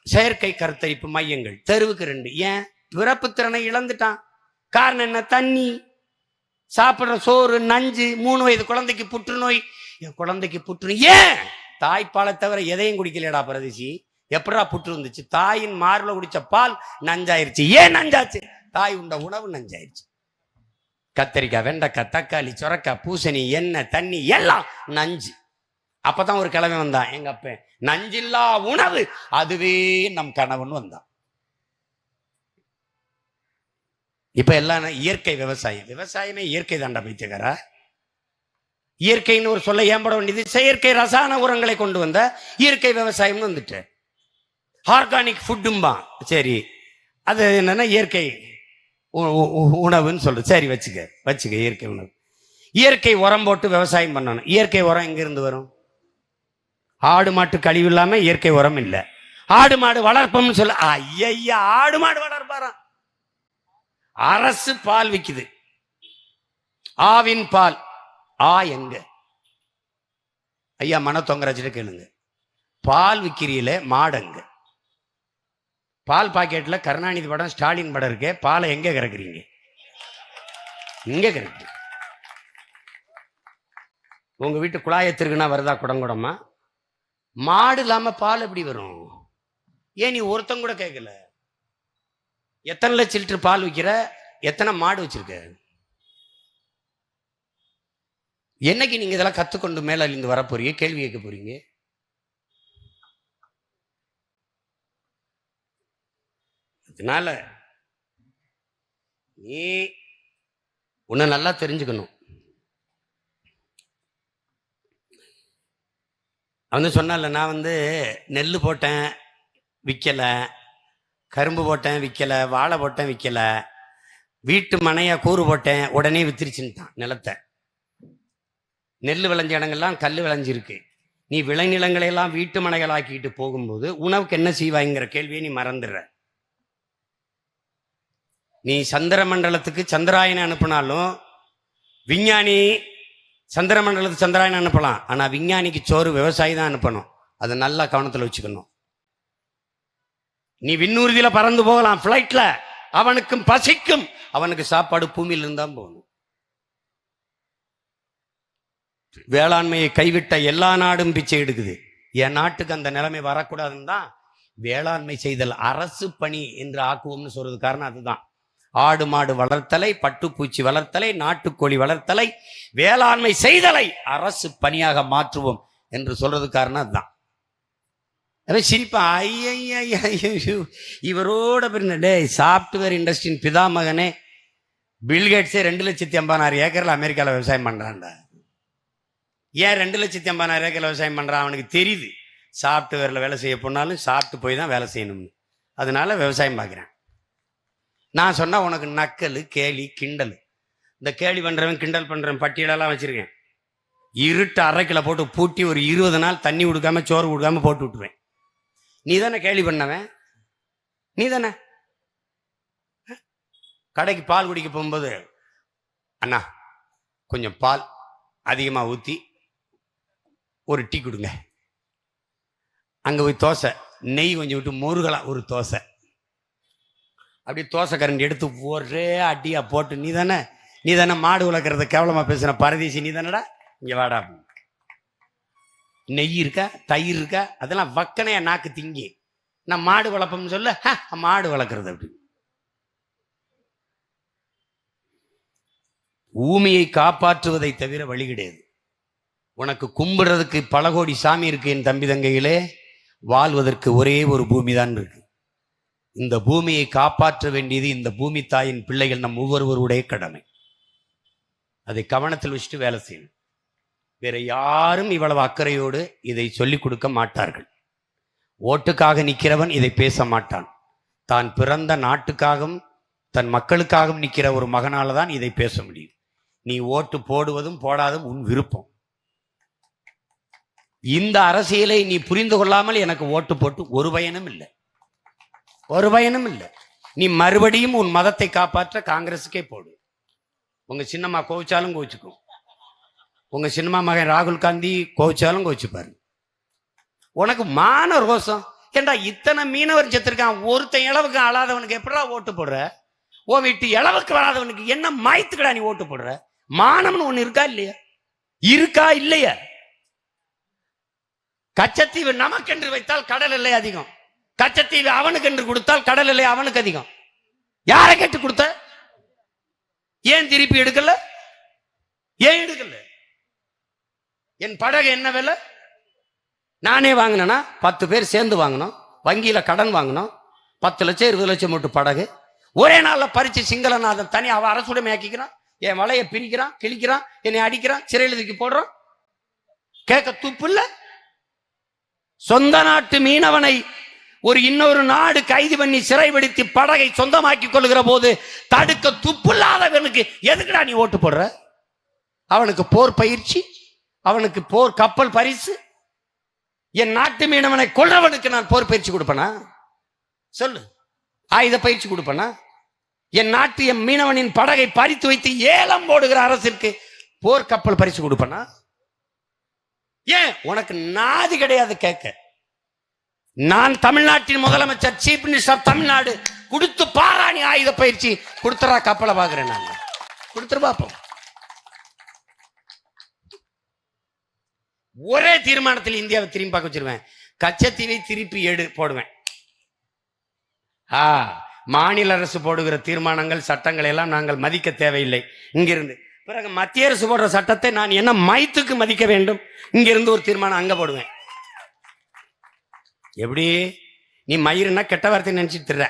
செயற்கை கருத்தரிப்பு மையங்கள் தெருவுக்கு 2. ஏன்? பிறப்பு திறனை இழந்துட்டான். காரணம் என்ன? தண்ணி, சாப்பிடுற சோறு, நஞ்சு. 3 வயது குழந்தைக்கு புற்றுநோய். என் குழந்தைக்கு புற்றுநோய் ஏன்? தாய்ப்பாலை தவிர எதையும் குடிக்கலடா பிரதிசி. எப்படா புற்று வந்துச்சு? தாயின் மார்பில் குடிச்ச பால் நஞ்சாயிருச்சு. ஏன் நஞ்சாச்சு? தாய் உண்ட உணவு நஞ்சாயிருச்சு. கத்தரிக்காய், வெண்டைக்காய், தக்காளி, சொரக்காய், பூசணி, எண்ணெய், தண்ணி எல்லாம் நஞ்சு. அப்பதான் ஒரு கிழமை வந்தான் எங்க அப்ப, நஞ்சில்லா உணவு அதுவே நம் கனவுன்னு வந்தான். இப்ப எல்லாம் இயற்கை விவசாயம். விவசாயமே இயற்கை தாண்டா பைத்தியக்காரா. இயற்கைன்னு ஒரு சொல்ல ஏன்பட வேண்டியது? செயற்கை ரசாயன உரங்களை கொண்டு வந்த இயற்கை விவசாயம்னு வந்துட்டு ஆர்கானிக் ஃபுட்டும்பா. சரி, அது என்னன்னா இயற்கை உணவுன்னு சொல்றது. சரி, வச்சுக்க இயற்கை உணவு. இயற்கை உரம் போட்டு விவசாயம் பண்ணணும். இயற்கை உரம் எங்கிருந்து வரும்? ஆடு மாட்டு கழிவு இல்லாம இயற்கை உரம் இல்லை. ஆடு மாடு வளர்ப்போம்னு சொல்ல, ஐயா ஆடு மாடு வளர்ப்பாராம். அரசு பால் விக்குது, ஆவின் பால். எங்க ஐயா மன தொங்கராஜிட்ட கேளுங்க, பால் விக்கிறீல மாடங்க? பால் பாக்கெட்ல கருணாநிதி படம், ஸ்டாலின் படம் இருக்கே, பாலை எங்க கறக்குறீங்க? இங்க கறக்கு. உங்க வீட்டு குழாயத்திற்குனா வருதா குடங்குடமா? மாடு இல்லாம பால் எப்படி வரும்? ஏன் நீ ஒருத்தங்க கூட கேட்கல? எத்தனை லட்சம் லிட்டர் பால் விற்கிற? எத்தனை மாடு வச்சிருக்க? என்னைக்கு நீங்க இதெல்லாம் கத்துக்கொண்டு மேல இருந்து வர போறீங்க? கேள்வி கேட்க போறீங்க? அதனால நீ உன்னை நல்லா தெரிஞ்சுக்கணும். அவன் சொன்னால, நான் நெல் போட்டேன் விற்கல, கரும்பு போட்டேன் விற்கல, வாழை போட்டேன் விற்கல, வீட்டு மனையா கூறு போட்டேன் உடனே வித்திருச்சுன்ட்டான் நிலத்தை. நெல் விளைஞ்ச இடங்கள்லாம் கல் விளைஞ்சிருக்கு. நீ விளைநிலங்களை எல்லாம் வீட்டு மனைகள் ஆக்கிட்டு போகும்போது உணவுக்கு என்ன செய்வாங்கிற கேள்வியை நீ மறந்துடுற. நீ சந்திர மண்டலத்துக்கு சந்திராயனை அனுப்பினாலும் விஞ்ஞானி சந்திர மண்டலத்துக்கு சந்திராயனை அனுப்பலாம். ஆனா விஞ்ஞானிக்கு சோறு விவசாயி தான் அனுப்பணும். அதை நல்லா கவனத்தில் வச்சுக்கணும். நீ விண்ணூர்தியில பறந்து போகலாம் பிளைட்ல, அவனுக்கும் பசிக்கும், அவனுக்கு சாப்பாடு பூமியில் இருந்தான் போகணும். வேளாண்மையை கைவிட்ட எல்லா நாடும் பிச்சை எடுக்குது. என் நாட்டுக்கு அந்த நிலைமை வரக்கூடாதுன்னு தான் வேளாண்மை செய்தல் அரசு பணி என்று ஆக்குவோம்னு சொல்றது. காரணம் அதுதான். ஆடு மாடு வளர்த்தலை, பட்டுப்பூச்சி வளர்த்தலை, நாட்டுக்கோழி வளர்த்தலை, வேளாண்மை செய்தலை அரசு பணியாக மாற்றுவோம் என்று சொல்றது காரணம் அதுதான். அவன் சிரிப்பான். ஐயோ, இவரோட பின்ன டே சாஃப்ட்வேர் இண்டஸ்ட்ரியின் பிதாமகனே பில்கேட்ஸே 2,50,000 ஏக்கரில் அமெரிக்காவில் விவசாயம் பண்ணுறான்டா. ஏன் 2,50,000 ஏக்கரில் விவசாயம் பண்ணுறான்? அவனுக்கு தெரியுது சாஃப்ட்வேரில் வேலை செய்ய போனாலும் சாப்பிட்டு போய் தான் வேலை செய்யணும்னு. அதனால விவசாயம் பார்க்குறேன். நான் சொன்னால் உனக்கு நக்கல், கேலி, கிண்டல். இந்த கேலி பண்ணுறவன் கிண்டல் பண்ணுறவன் பட்டியலெல்லாம் வச்சுருக்கேன். இருட்டு அரைக்கில் போட்டு பூட்டி ஒரு 20 நாள் தண்ணி கொடுக்காம சோறு கொடுக்காம போட்டு விட்டுருவேன். நீ தானே கேலி பண்ணவன், நீ தானே. கடைக்கு பால் குடிக்க போகும்போது, அண்ணா கொஞ்சம் பால் அதிகமாக ஊற்றி ஒரு டீ கொடுங்க. அங்கே போய் தோசை நெய் கொஞ்சம் விட்டு முருகலாம் ஒரு தோசை. அப்படியே தோசை கரண்டி எடுத்து ஒரே அடியா போட்டு, நீ தானே மாடு வளர்க்குறத கேவலமாக பேசுன பரதேசி, நீ தானடா, இங்கே வாடா. நெய் இருக்கா, தயிர் இருக்கா, அதெல்லாம் வக்கனையா நாக்கு திங்கி. நான் மாடு வளர்ப்போம்னு சொல்ல, மாடு வளர்க்குறது அப்படி. பூமியை காப்பாற்றுவதை தவிர வழி கிடையாது. உனக்கு கும்பிடுறதுக்கு பல கோடி சாமி இருக்கு என் தம்பி தங்கைகளே, வாழ்வதற்கு ஒரே ஒரு பூமி தான் இருக்கு. இந்த பூமியை காப்பாற்ற வேண்டியது இந்த பூமி தாயின் பிள்ளைகள் நம் ஒவ்வொருவருடைய கடமை. அதை கவனத்தில் வச்சுட்டு வேலை செய்யணும். வேற யாரும் இவ்வளவு அக்கறையோடு இதை சொல்லிக் கொடுக்க மாட்டார்கள். ஓட்டுக்காக நிற்கிறவன் இதை பேச மாட்டான். தான் பிறந்த நாட்டுக்காகவும் தன் மக்களுக்காகவும் நிற்கிற ஒரு மகனால தான் இதை பேச முடியும். நீ ஓட்டு போடுவதும் போடாதும் உன் விருப்பம். இந்த அரசியலை நீ புரிந்து கொள்ளாமல் எனக்கு ஓட்டு போட்டு ஒரு பயனும் இல்லை, ஒரு பயனும் இல்லை. நீ மறுபடியும் உன் மதத்தை காப்பாற்ற காங்கிரஸுக்கே போடு. உங்க சின்னம்மா கோவிச்சாலும் கோவிச்சுக்கும், உங்க சின்னம்மா மகன் ராகுல் காந்தி கோவிச்சாலும் கோவிச்சுப்பாரு. உனக்கு மான ரோசம் ஏண்டா? இத்தனை மீனவர் செத்துருக்கான், ஒருத்தன் இளவுக்கு ஆளாதவனுக்கு எப்படா ஓட்டு போடுற? ஓ வீட்டு இளவுக்கு வராதவனுக்கு என்ன மாயத்துக்கடா நீ ஓட்டு போடுற? மானம்னு ஒண்ணு இருக்கா இல்லையா? இருக்கா இல்லையா? கச்சத்தீவு நமக்கென்று வைத்தால் கடல் எல்லை அதிகம், கச்சத்தீவு அவனுக்கு என்று கொடுத்தால் கடல் எல்லை அவனுக்கு அதிகம். யாரை கேட்டு கொடுத்த? ஏன் திருப்பி எடுக்கல? ஏன் எடுக்கல? என் படகு என்ன விலை? நானே வாங்கினா 10 பேர் சேர்ந்து வாங்கினோம், வங்கியில கடன் வாங்கினோம், 10 லட்சம் 20 லட்சம் மட்டும் படகு. ஒரே நாள்ல பறிச்சு சிங்களநாதன் தனி அவ அரசுடைமை ஆக்கிக்கிறான், என் வலையை பிரிக்கிறான், கிழிக்கிறான், என்னை அடிக்கிறான், சிறையில் தூக்கி போடுறான். கேட்க துப்பு இல்ல? சொந்த நாட்டு மீனவனை ஒரு இன்னொரு நாடு கைது பண்ணி சிறைப்படுத்தி படகை சொந்தமாக்கி கொள்ளுகிற போது தடுக்க துப்புல்லாதவனுக்கு எதுக்குடா நீ ஓட்டு போடுற? அவனுக்கு போர் பயிற்சி, அவனுக்கு போர் கப்பல் பரிசு. என் நாட்டு மீனவனை கொள்றவனுக்கு நான் போர் பயிற்சி கொடுப்பனா? சொல்லு. ஆயுத பயிற்சி கொடுப்பனா? என் நாட்டு என் மீனவனின் படகை பறித்து வைத்து ஏலம் போடுகிற அரசிற்கு போர் கப்பல் பரிசு கொடுப்பனா? ஏன் உனக்கு நாதி கிடையாது கேட்க? நான் தமிழ்நாட்டின் முதலமைச்சர், சீஃப் மினிஸ்டர் ஆஃப் தமிழ்நாடு, கொடுத்து பாராணி ஆயுத பயிற்சி கொடுத்துறா கப்பலை பாக்குறேன். நான் கொடுத்துரு பாப்போம். ஒரே தீர்மானத்தில் இந்தியாவை திரும்பி பார்க்க வச்சிருவேன். கச்சத்தீவை திருப்பி எடு போடுவேன். மாநில அரசு போடுகிற தீர்மானங்கள் சட்டங்களை எல்லாம் நாங்கள் மதிக்க தேவையில்லை. இங்கிருந்து பிறகு மத்திய அரசு போடுற சட்டத்தை நான் என்ன மைத்துக்கு மதிக்க வேண்டும்? இங்கிருந்து ஒரு தீர்மானம் அங்க போடுவேன். எப்படி? நீ மயிருன்னா கெட்ட வார்த்தை நினைச்சிட்டு திர,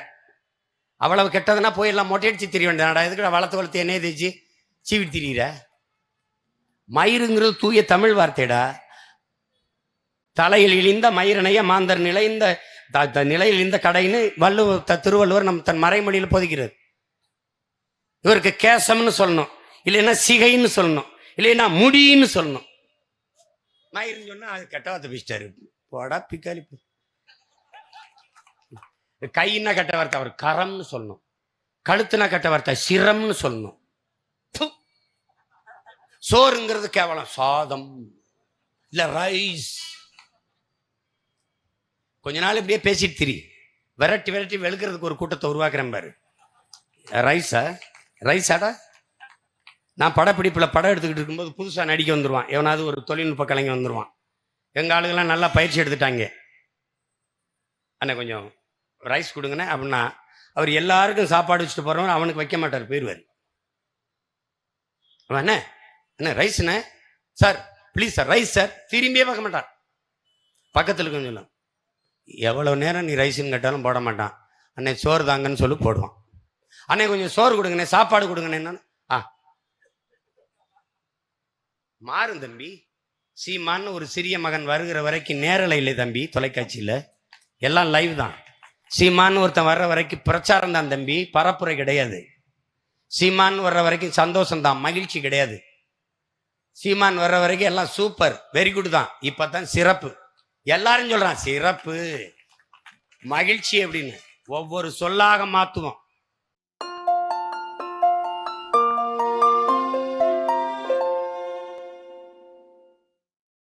அவ்வளவு கெட்டதுன்னா போய் எல்லாம் மொட்டையடிச்சு திரிய வேண்டியதாடா. எதுக்கு வளர்த்து வளர்த்து எண்ணெய் தேய்ச்சி சீவி திரியிற? மயிருங்கிறது தூய தமிழ் வார்த்தைடா. தலையில் இழிந்த மயிரனைய மாந்தர் நிலைந்த நிலையில் இந்த கடைன்னு திருவள்ளுவர் நம் தன் மறைமொழியில் பொதிக்கிறார். இவருக்கு கேசம்னு சொல்லணும், இல்லைன்னா சிகைன்னு சொல்லணும், இல்லைன்னா முடின்னு சொல்லணும். மயிருன்னு சொன்னா அது கெட்ட வார்த்தை பேசிட்டாரு. போடா பிக்காளி. கைன்னா கெட்ட வார்த்தை அவர் கரம்னு சொல்லணும், கழுத்துனா கெட்ட வார்த்தை சிரம்னு சொல்லணும். சோறுங்கிறது கேவலம், சாதம் இல்ல ரைஸ். கொஞ்ச நாள் இப்படியே பேசிட்டு திரி, விரட்டி விரட்டி வெளுக்கிறதுக்கு ஒரு கூட்டத்தை உருவாக்குறேன் பாரு. ரைஸாடா. நான் படப்பிடிப்பில் படம் எடுத்துக்கிட்டு இருக்கும்போது புதுசாக நடிக்க வந்துடுவான் எவனாவது ஒரு தொழில்நுட்ப கலைஞர் வந்துடுவான். எங்கள் ஆளுங்கெல்லாம் நல்லா பயிற்சி எடுத்துட்டாங்க. அண்ணா கொஞ்சம் ரைஸ் கொடுங்கண்ணே அப்படின்னா அவர் எல்லாருக்கும் சாப்பாடு வச்சுட்டு போகிறவன் அவனுக்கு வைக்க மாட்டார், போயிடுவார். அண்ணே அண்ணே ரைஸ்ண்ணே sir please sir rice sir, திரும்பியே பார்க்க மாட்டார். பக்கத்தில் கொஞ்சம் எவ்வளவு நேரம் நீ ரைஸ்ன்னு கேட்டாலும் போட மாட்டான். அண்ணே சோறு தாங்கன்னு சொல்லி போடுவான். அண்ணே கொஞ்சம் சோறு கொடுங்கண்ணே, சாப்பாடு கொடுங்கண்ணே. என்னன்னு மாறும் தம்பி. சீமான்னு ஒரு சிறிய மகன் வருகிற வரைக்கும் நேரலை இல்லை தம்பி, தொலைக்காட்சியில எல்லாம் லைவ் தான். சீமான்னு ஒருத்தன் வர்ற வரைக்கும் பிரச்சாரம் தான் தம்பி, பரப்புரை கிடையாது. சீமான்னு வர்ற வரைக்கும் சந்தோஷம் தான், மகிழ்ச்சி கிடையாது. சீமான் வர்ற வரைக்கும் எல்லாம் சூப்பர் வெரி குட் தான். இப்பதான் சிறப்பு. எல்லாரும் சொல்றான் சிறப்பு மகிழ்ச்சி அப்படின்னு. ஒவ்வொரு சொல்லாக மாத்துவோம்.